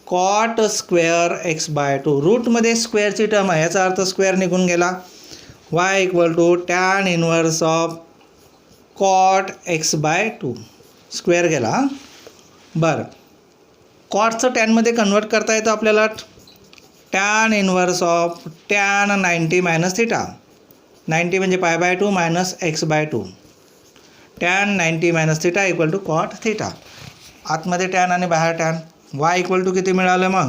cot square x/2. रूटमध्ये स्क्वेअरची term आहे, याचा अर्थ square निघून गेला. y equal to tan inverse of cot x/2, square गेला. बरं, कॉटचं टॅनमध्ये कन्वर्ट करता येतं आपल्याला. Tan inverse of tan 90 minus theta, 90 म्हणजे π/2 minus x/2. Tan 90 minus theta equal to cot theta. आतमध्ये टॅन आणि बाहेर टॅन. y इक्वल टू किती मिळालं मग,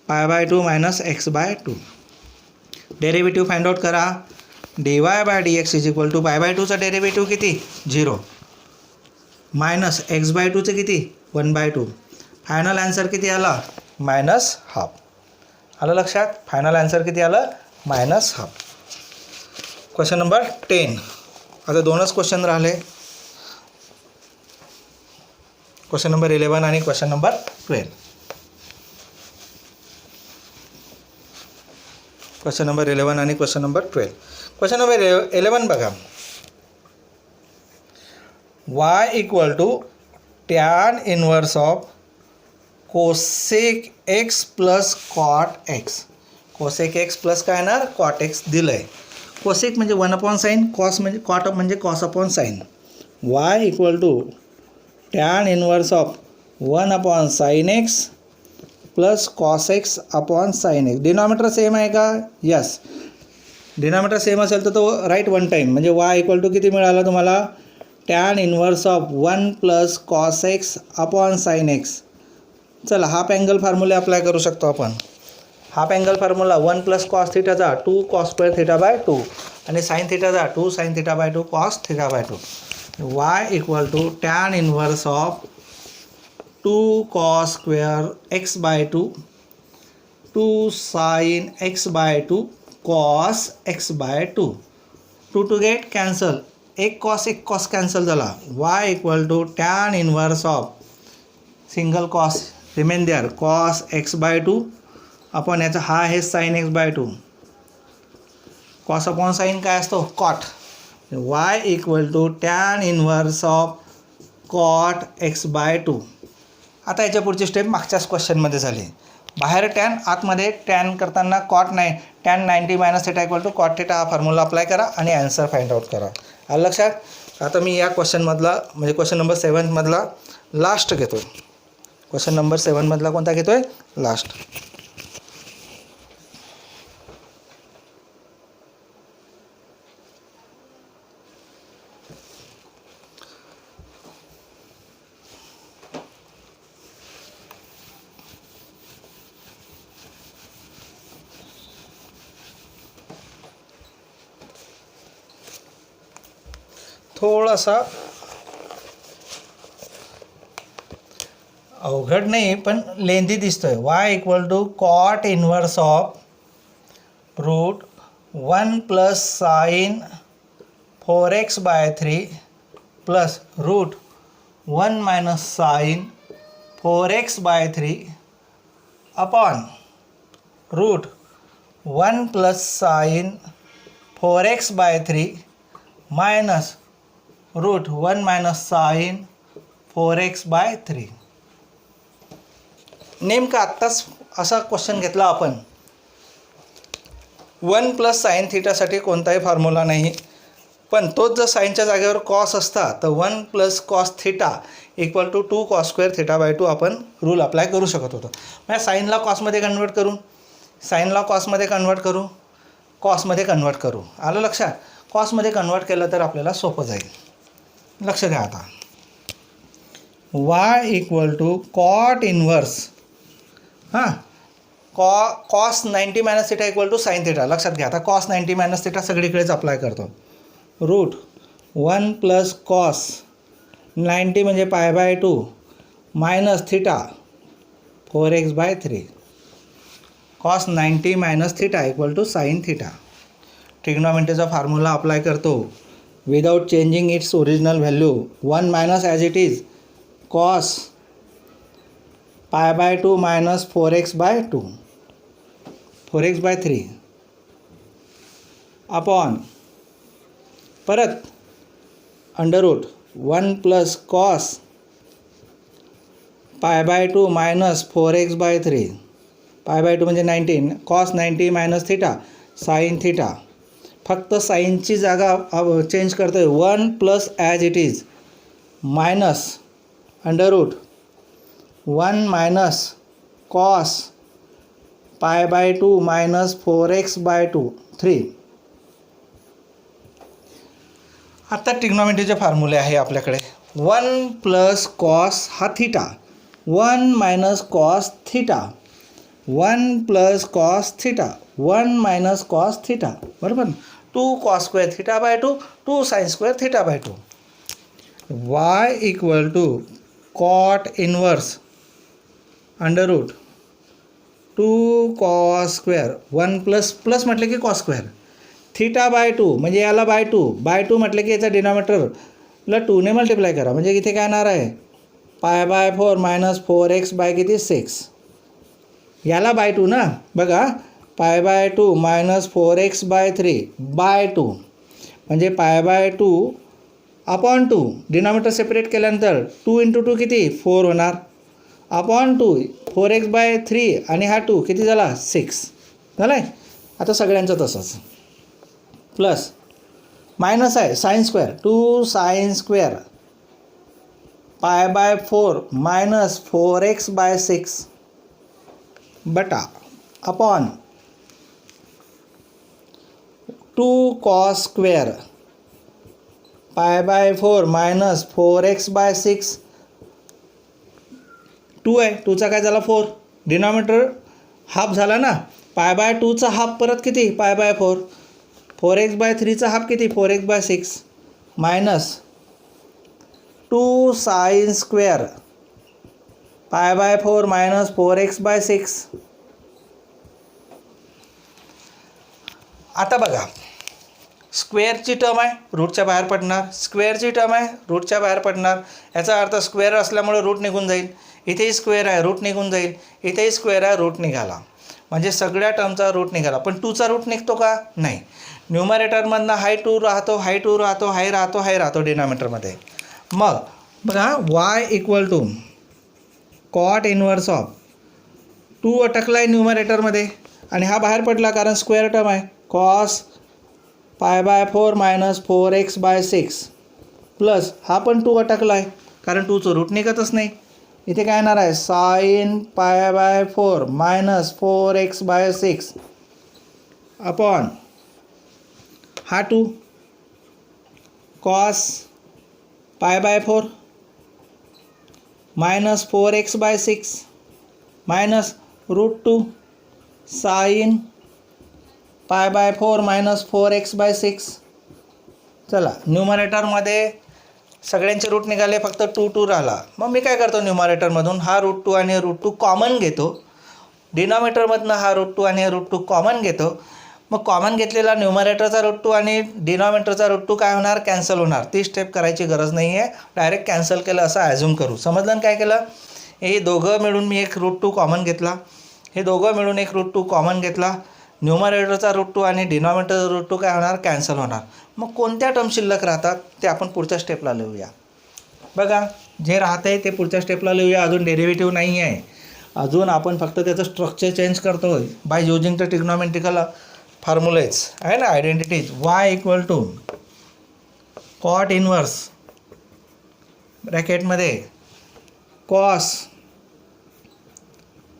π/2 minus x/2. Derivative find out करा. dy/dx इज इक्वल टू π/2चा डेरिव्हेटिव्ह किती 0 मायनस x/2चं किती 1/2. फायनल आन्सर किती आला -1/2. आलं लक्षात, फायनल आन्सर किती आलं -1/2. Question number 10. आता 2च क्वेश्चन राहिले, क्वेश्चन नंबर 11 आणि क्वेश्चन नंबर 12. क्वेश्चन नंबर 11 आणि क्वेश्चन नंबर 12. क्वेश्चन नंबर 11 बघा, y equal to tan inverse of cosec x plus cot x. Cosec x plus काय येणार कॉट एक्स दिलं आहे. कोसेक म्हणजे 1/sin, कॉस म्हणजे कॉट म्हणजे cos upon sine. y equal to tan inverse of 1/sin x plus cos x upon sine x. Denominator same आहे का, yes. Denominator same असेल तर तो राईट वन टाईम, म्हणजे y इक्वल टू किती मिळाला तुम्हाला tan inverse of 1 plus cos x upon sine x. चला हाफ अँगल फॉर्म्युला अप्लाय करू शकतो आपण. Half angle formula 1 plus cos थिटाचा 2 कॉस स्क्वेअर थिटा/2 आणि साइन थिटाचा 2 sine theta cos theta. y equal to tan inverse of 2 cos square x/2 2 sine x/2 cos x/2. 2 to get cancel, एक cos cancel झाला. y equal to tan inverse of single cos remain there cos x/2 upon याचा हा आहे sign x/2. Cos upon sine काय असतो cot. y equal to tan inverse of cot x/2. आता याच्या पुढची स्टेप मागच्याच क्वेश्चनमध्ये झाली. बाहेर टॅन, आतमध्ये टॅन करताना कॉट नाही, tan 90 minus theta equal to cot theta हा फॉर्म्युला अप्लाय करा आणि आन्सर फाइंड आउट करा. आलं लक्षात. आता मी या क्वेश्चनमधला म्हणजे क्वेश्चन नंबर 7 मधला लास्ट घेतो आहे. क्वेश्चन नंबर 7 मधला कोणता घेतो आहे लास्ट. थोडासा अवघड नाही पण लेंदी दिसतोय. Y equal to cot inverse of root 1 plus sine 4x/3 plus root 1 minus sine 4x/3 upon root 1 plus sine 4x/3 minus root 1 minus sine 4x/3. नेमकं आत्ताच असा क्वेश्चन घेतला आपण. 1 प्लस साइन थिटासाठी कोणताही फॉर्म्युला नाही, पण तोच जर साईनच्या जागेवर कॉस असता तर 1 plus cos theta equal to 2 cos square theta आपण रूल अप्लाय करू शकत होतो. म्हणजे साईनला कॉसमध्ये कन्वर्ट करू, साईनला कॉसमध्ये कन्वर्ट करू, कॉसमध्ये कन्वर्ट करू. आलं लक्षात? कॉसमध्ये कन्वर्ट केलं तर आपल्याला सोपं जाईल. लक्ष द्या आता. Y equal to cot inverse cos 90 minus theta equal to sine theta. लक्षात घ्या. आता कॉस 90 मायनस थिटा सगळीकडेच अप्लाय करतो. रूट 1 प्लस कॉस 90 म्हणजे π/2 minus theta 4x/3. Cos 90 minus theta equal to sine theta. ट्रिग्नोमेट्रीचा फॉर्म्युला अप्लाय करतो without changing its original value. 1 minus as it is cos π/2 minus 4x/2 4x/3 upon परत under root 1 plus cos π/2 minus 4x/3 π/2 म्हणजे 19 cos 90 minus theta sine theta. फक्त साईनची जागा change करतो आहे. 1 plus as it is minus under root 1 minus cos π/2 minus 4x/2 3. आता ट्रिग्नोमेट्रीचे फॉर्म्युले आहे आपल्याकडे. 1 प्लस कॉस हा theta, 1 minus cos theta, 1 plus cos theta, 1 minus cos theta, बरोबर. 2 cos square theta 2 sine square theta. Y equal to cot inverse under root 2 cos square 1 plus plus म्हटलं की cos square थिटा/2 म्हणजे याला by two म्हटलं की याचा डिनॉमिनेटरला 2ने multiply करा. म्हणजे इथे काय येणार आहे π/4 मायनस 4x बाय किती 6. याला बाय 2 ना बघा. π/2 मायनस 4x/3/2 म्हणजे π/2 अपॉन 2. डिनॉमिनेटर सेपरेट केल्यानंतर 2 × 2 किती 4 होणार अपॉन 2 4x/3 आणि हा 2 किती झाला 6 झालं आहे. आता सगळ्यांचं तसंच प्लस मायनस आहे sine square 2 sine square π/4 minus 4x/6 बटा upon 2 cos square π/4 minus 4x/6 2 आहे. 2चा काय झाला 4. डिनॉमिनेटर हाफ झाला ना. π/2चा हाफ परत किती π/4. 4x/3चा हाफ किती 4x/6 minus 2 sine square π/4 minus 4x/6. आता बघा स्क्वेअरची टर्म आहे रूटच्या बाहेर पडणार, स्क्वेअरची टर्म आहे रूटच्या बाहेर पडणार. याचा अर्थ स्क्वेअर असल्यामुळे रूट निघून जाईल. इथेही स्क्वेअर आहे रूट निघून जाईल. इथेही स्क्वेअर आहे रूट निघाला. म्हणजे सगळ्या टर्मचा रूट निघाला. पण 2चा रूट निघतो का नाही. न्यूमरेटरमधनं हाय 2 राहतो, हाय 2 राहतो, हाय राहतो, हाय राहतो डिनॉमिनेटरमध्ये. मग बघा y equal to cot inverse of 2 अटकला आहे न्यूमरेटरमध्ये आणि हा बाहेर पडला कारण स्क्वेअर टर्म आहे. कॉस π/4 मायनस 4x/6 प्लस हा पण 2 अटकला आहे कारण 2चं रूट निघतच नाही. इथे काय येणार आहे साइन π/4 मायनस 4x/6 अपॉन हा 2 cos π/4 minus 4x/6 minus root 2 sine π/4 minus 4x/6 चला न्यूमरेटरमध्ये सगळ्यांचे रूट निघाले, फक्त 2 2 राहिला. मग मी काय करतो, न्यूमरेटरमधून हा √2 आणि √2 कॉमन घेतो. डिनॉमिनेटरमधनं हा √2 आणि √2 कॉमन घेतो. मग कॉमन घेतलेला न्यूमरेटरचा √2 आणि डिनॉमिनेटरचा √2 काय होणार, कॅन्सल होणार. ती स्टेप करायची गरज नाही आहे, डायरेक्ट कॅन्सल केलं असं ॲझ्युम करू. समजलं ना काय केलं. हे दोघं मिळून मी एक √2 कॉमन घेतला, हे दोघं मिळून एक √2 कॉमन घेतला. न्यूमरेटरचा √2 आणि डिनॉमिनेटरचा √2 काय होणार, कॅन्सल होणार. मग कोणत्या टर्म शिल्लक राहतात ते आपण पुढच्या स्टेपला लिहूया. बघा जे राहतं आहे ते पुढच्या स्टेपला लिहूया. अजून डेरिव्हेटिव्ह नाही आहे, अजून आपण फक्त त्याचं स्ट्रक्चर चेंज करतो आहे by using the trigonometrical formulas आहे ना, आयडेंटिटीज. y = कॉट इनवर्स ब्रॅकेटमध्ये cos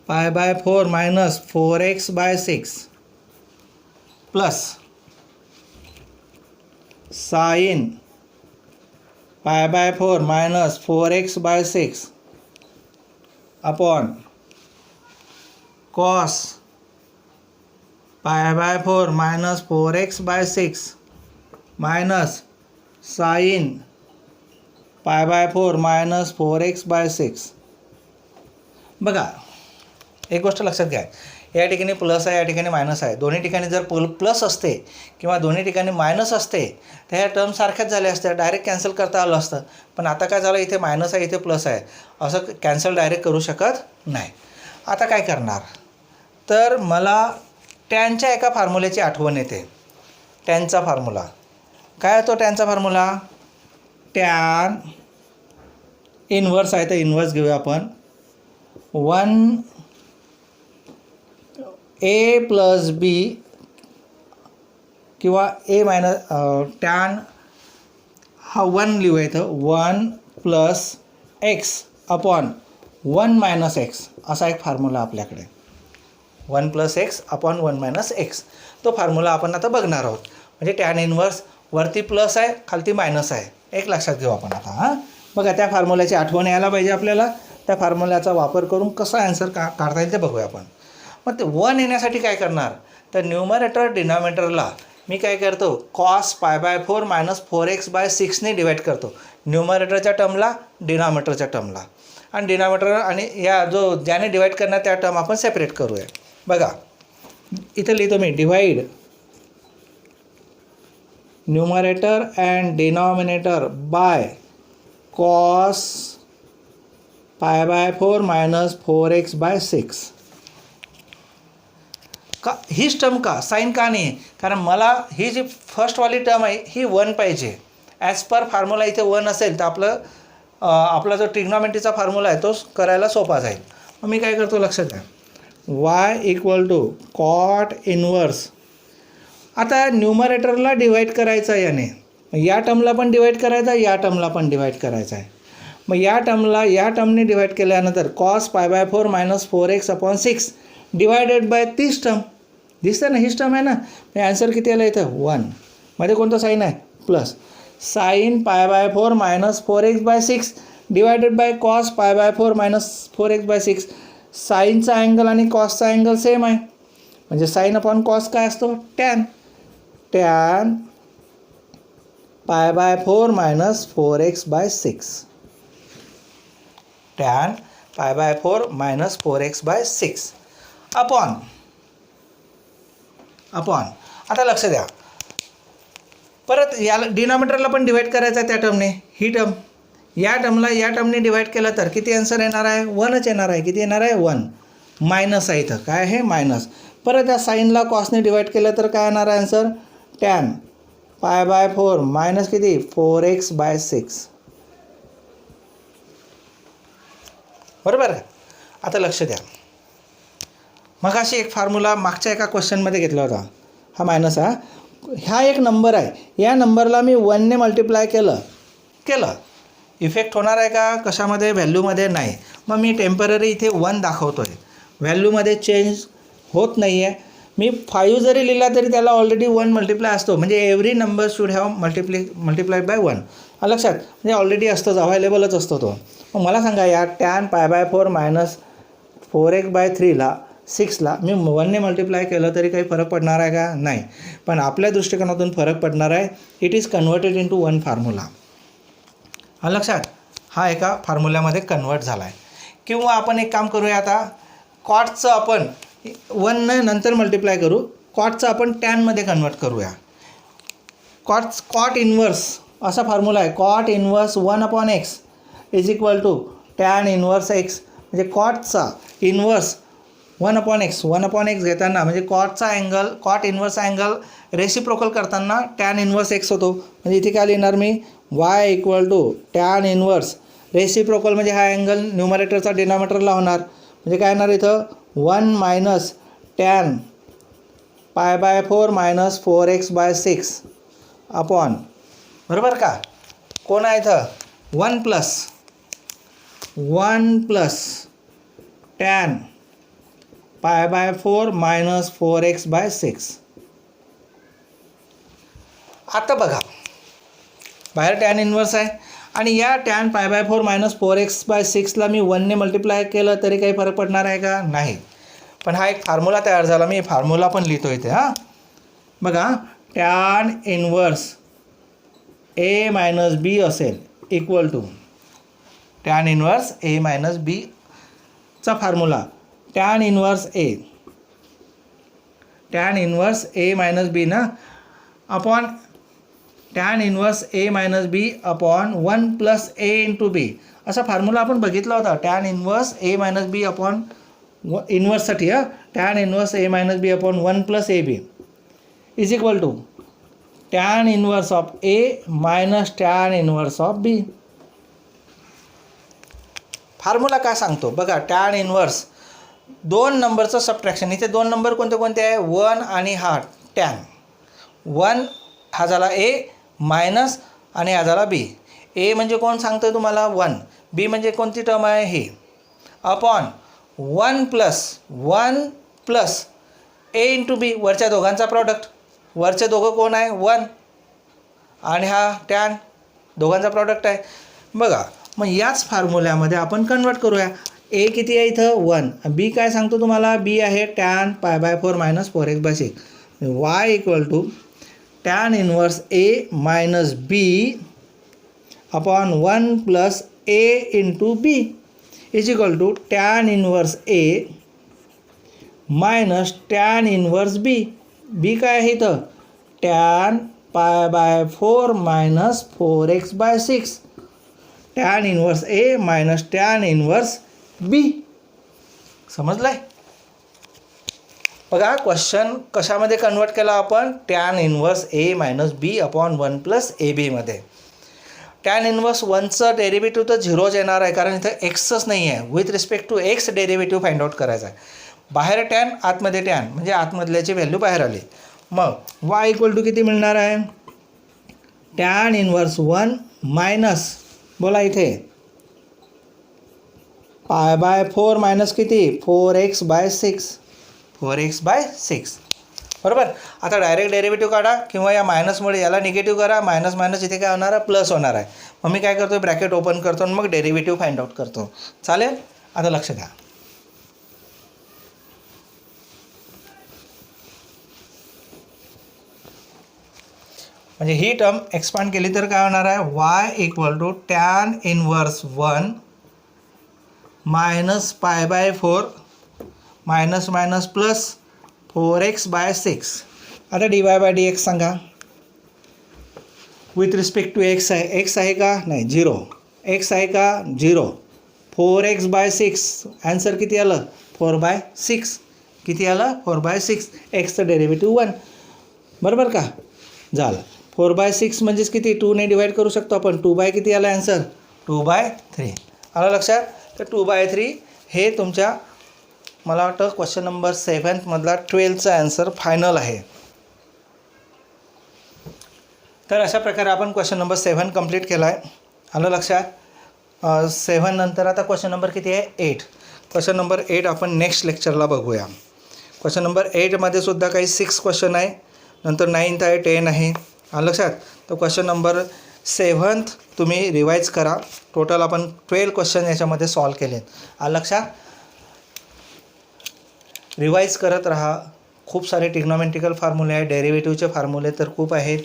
π/4 minus 4x/6 plus sin π/4 minus 4x/6 upon cos π/4 minus 4x/6 minus sin π/4 minus 4x/6. बघा एक गोष्ट लक्षात घ्या, या ठिकाणी प्लस आहे, या ठिकाणी मायनस आहे. दोन्ही ठिकाणी जर प्लस असते किंवा दोन्ही ठिकाणी मायनस असते तर ह्या टर्म सारख्याच झाल्या असत्या, डायरेक्ट कॅन्सल करता आलं असतं. पण आता काय झालं, इथे मायनस आहे इथे प्लस आहे, असं कॅन्सल डायरेक्ट करू शकत नाही. आता काय करणार, तर मला टॅनच्या एका फॉर्म्युल्याची आठवण येते. टॅनचा फॉर्म्युला काय आहे, तो टॅनचा फॉर्म्युला टॅन इन्व्हर्स आहे, तर इन्व्हर्स घेऊया आपण. 1 a प्लस बी किंवा a मायनस टॅन हा 1 लिहूया इथं, 1 plus x upon 1 minus x असा एक फॉर्म्युला आपल्याकडे. 1 plus x upon 1 minus x, तो फॉर्म्युला आपण आता बघणार आहोत. म्हणजे टॅन इन्व्हर्स वरती प्लस आहे, खालती मायनस आहे, एक लक्षात घेऊ आपण आता. हां बघा, त्या फॉर्म्युल्याची आठवण यायला पाहिजे आपल्याला. त्या फॉर्म्युल्याचा वापर करून कसं ॲन्सर काढता येईल ते बघूया आपण. मग ते 1 येण्यासाठी काय करणार, तर न्यूमरेटर डिनॉमिनेटरला मी काय करतो, cos π/4 मायनस 4x/6ने डिवाईड करतो. न्यूमरेटरच्या टर्मला डिनॉमिनेटरच्या टर्मला, आणि डिनॉमिनेटर आणि या जो ज्याने डिवाईड करणार त्या टर्म आपण सेपरेट करूया. बघा इथं लिहितो मी, divide numerator and denominator by cos π/4 minus 4x/6. का हीच टर्म का, साईन का नाही, कारण मला ही जी फर्स्टवाली टर्म आहे ही 1 पाहिजे. ॲज पर फॉर्म्युला इथे 1 असेल तर आपला जो ट्रिग्नॉमेट्रीचा फॉर्म्युला आहे तो करायला सोपा जाईल. मग मी काय करतो लक्षात घ्या, y = कॉट इन्व्हर्स. आता न्यूमरेटरला डिवाईड करायचं आहे याने, या टर्मला पण डिवाईड करायचा, या टर्मला पण डिवाईड करायचा आहे. मग या टर्मने डिवाईड केल्यानंतर cos π/4 minus 4x/6 divided by तीच टर्म दिसतं ना, हीच टर्म आहे ना. मी आन्सर किती आला इथं 1, मध्ये कोणतं साईन आहे plus. Sine π/4 minus 4x/6 divided by cos π/4 minus 4x/6. साईनचा अँगल आणि कॉसचा अँगल सेम आहे, म्हणजे साईन अपॉन कॉस काय असतो, tan. Tan π/4 minus 4x/6. Tan π/4 minus 4x/6 upon आता लक्ष द्या, परत याला डिनॉमिनेटरला पण डिवाईड करायचं आहे त्या टर्मने. ही टर्म या टर्मने डिवाईड केलं तर किती आन्सर येणार आहे, 1च येणार आहे. किती येणार आहे, 1. मायनस आहे इथं, काय आहे मायनस. परत या साईनला कॉसने डिवाईड केलं तर काय येणार आहे आन्सर, टॅन π/4 मायनस किती 4x/6. बरोबर आहे. आता लक्ष द्या, मग अशी एक फॉर्म्युला मागच्या एका क्वेश्चनमध्ये घेतला होता. हा मायनस हा एक नंबर आहे, या नंबरला मी 1ने मल्टिप्लाय केलं इफेक्ट होणार आहे का कशामध्ये, व्हॅल्यूमध्ये नाही. मग मी टेम्पररी इथे 1 दाखवतो आहे, व्हॅल्यूमध्ये चेंज होत नाही आहे. मी 5 जरी लिहिला तरी त्याला ऑलरेडी 1 मल्टिप्लाय असतो, म्हणजे every number should have multiplied by 1. लक्षात, म्हणजे ऑलरेडी असतोच, अवेलेबलच असतो तो. मग मला सांगा, या टॅन π/4 मायनस 4x/3ला 6ला मी 1ने मल्टिप्लाय केलं तरी काही फरक पडणार आहे का? नाही. पण आपल्या दृष्टिकोनातून फरक पडणार आहे. It is converted into one formula. लक्षात, हा एका फॉर्म्युल्यामध्ये कन्वर्ट झाला आहे. किंवा आपण एक काम करूया, आता कॉटचं आपण 1 नंतर मल्टिप्लाय करू, कॉटचं आपण टॅनमध्ये कन्वर्ट करूया. कॉट इन्व्हर्स असा फॉर्म्युला आहे. Cot inverse 1/x is equal to tan inverse x. म्हणजे कॉटचा इन्व्हर्स 1/x घेताना म्हणजे कॉटचा angle, cot inverse angle reciprocal करताना टॅन इन्व्हर्स x होतो. म्हणजे इथे काय लिहिणार मी? y equal to tan inverse reciprocal म्हणजे हा अँगल न्यूमरेटरचा डिनॉमिनेटरला होणार. म्हणजे काय येणार इथं? 1 minus tan π/4 minus 4x/6 upon, बरोबर का? कोण आहे इथं? 1 प्लस टॅन π/4 मायनस 4x/6. आता बघा, बाहेर टॅन इन्व्हर्स आहे आणि या टॅन π/4 मायनस 4x/6ला मी 1ने मल्टिप्लाय केलं तरी काही फरक पडणार आहे का? नाही. पण हा एक फॉर्म्युला तयार झाला. मी फॉर्म्युला पण लिहितो इथे. हां बघा, tan inverse a minus b असेल equal to tan inverse a minus bचा formula tan inverse a minus b ना upon tan inverse a minus b upon 1 plus a into b असा फॉर्म्युला आपण बघितला होता. Tan inverse a minus b upon इन्व्हर्ससाठी tan inverse a minus b upon 1 plus ab is equal to tan inverse of a minus tan inverse of b. Formula काय सांगतो बघा, tan inverse 2 नंबरचं subtraction. इथे 2 number कोणते कोणते आहे? 1 आणि हा टॅन. 1 हा झाला a मायनस आणि हा झाला b. a म्हणजे कोण सांगतो आहे तुम्हाला? 1. b म्हणजे कोणती टर्म आहे? ही. Upon 1 plus a into b, वरच्या दोघांचा प्रॉडक्ट. वरचे दोघं कोण आहे? 1 आणि हा टॅन, दोघांचा प्रॉडक्ट आहे. बघा, मग याच फॉर्म्युल्यामध्ये आपण कन्वर्ट करूया. a किती आहे इथं? 1. b काय सांगतो तुम्हाला? b आहे tan π/4 minus 4x/6. y equal to tan inverse a minus b upon 1 plus a into b is equal to tan inverse a minus tan inverse b. b काय आहे इथं? Tan π/4 minus 4x/6. Tan inverse a minus tan inverse b. समजलंय? बघा, question कशामध्ये convert केला आपण? Tan inverse a minus b upon 1 plus ab मध्ये. Tan inverse 1चं डेरिव्हेटिव्ह तर 0च येणार आहे, कारण इथं एक्सच नाही आहे. With respect to x derivative find out करायचा आहे. बाहेर टॅन, आतमध्ये टॅन, म्हणजे आतमधल्याची व्हॅल्यू बाहेर आली. मग y इक्वल टू किती मिळणार आहे? टॅन इन्व्हर्स 1 मायनस, बोला इथे, π/4 मायनस किती? 4x/6. 4x/6, बरोबर. आता डायरेक्ट डेरिव्हेटिव्ह काढा किंवा या मायनसमुळे याला निगेटिव्ह करा. मायनस मायनस इथे काय होणार आहे? प्लस होणार आहे. मग मी काय करतो? ब्रॅकेट ओपन करतो आणि मग डेरिव्हेटिव्ह फाइंड आउट करतो. चालेल? आता लक्ष द्या. म्हणजे ही टर्म एक्सपांड केली तर काय होणार आहे? y equal to tan inverse 1 minus π/4 minus minus plus 4x/6. आता dy/dx सांगा. विथ रिस्पेक्ट टू x आहे. x आहे का? नाही, 0. x आहे का? 0. 4x/6. ॲन्सर किती आलं? 4/6. किती आलं? 4/6. एक्सचं डेरिव्हेटिव्ह 1. बरोबर का? झालं. 4/6 म्हणजेच किती? 2ने डिवाईड करू शकतो आपण. 2 किती आलं ॲन्सर? 2/3. आलं लक्षात? तर 2/3 हे तुमच्या, मला वाटतं क्वेश्चन नंबर 7 मधला 12चा ॲन्सर फायनल आहे. तर अशा प्रकारे आपण क्वेश्चन नंबर 7 कंप्लीट केला आहे. आलं लक्षात? 7 नंतर आता क्वेश्चन नंबर किती आहे? 8. क्वेश्चन नंबर 8 आपण नेक्स्ट लेक्चरला बघूया. क्वेश्चन नंबर 8मध्ये सुद्धा काही 6 क्वेश्चन आहे, नंतर 9th आहे, 10 आहे. आलं लक्षात? तर क्वेश्चन नंबर 7 तुम्ही रिवाईज करा. टोटल आपण 12 क्वेश्चन याच्यामध्ये सॉल्व केले. आलं लक्षात? रिवाईज करत राहा. खूप सारे ट्रिग्नॉमेट्रिकल फॉर्म्युले आहेत, डेरिव्हेटिव्हचे फॉर्म्युले तर खूप आहेत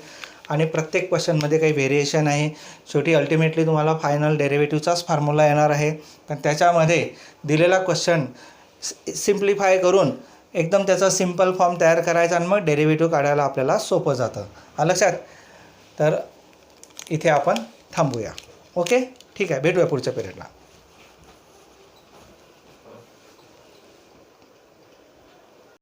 आणि प्रत्येक क्वेश्चनमध्ये काही व्हेरिएशन आहे. शेवटी अल्टिमेटली तुम्हाला फायनल डेरिव्हेटिव्हचाच फॉर्म्युला येणार आहे. पण त्याच्यामध्ये दिलेला क्वेश्चन सिम्प्लिफाय करून एकदम त्याचा सिम्पल फॉर्म तयार करायचा आणि मग डेरिव्हेटिव्ह काढायला आपल्याला सोपं जातं. लक्षात. तर इथे आपण थांबूया. ओके, ठीक आहे, भेटूया पुढच्या पिरियडला.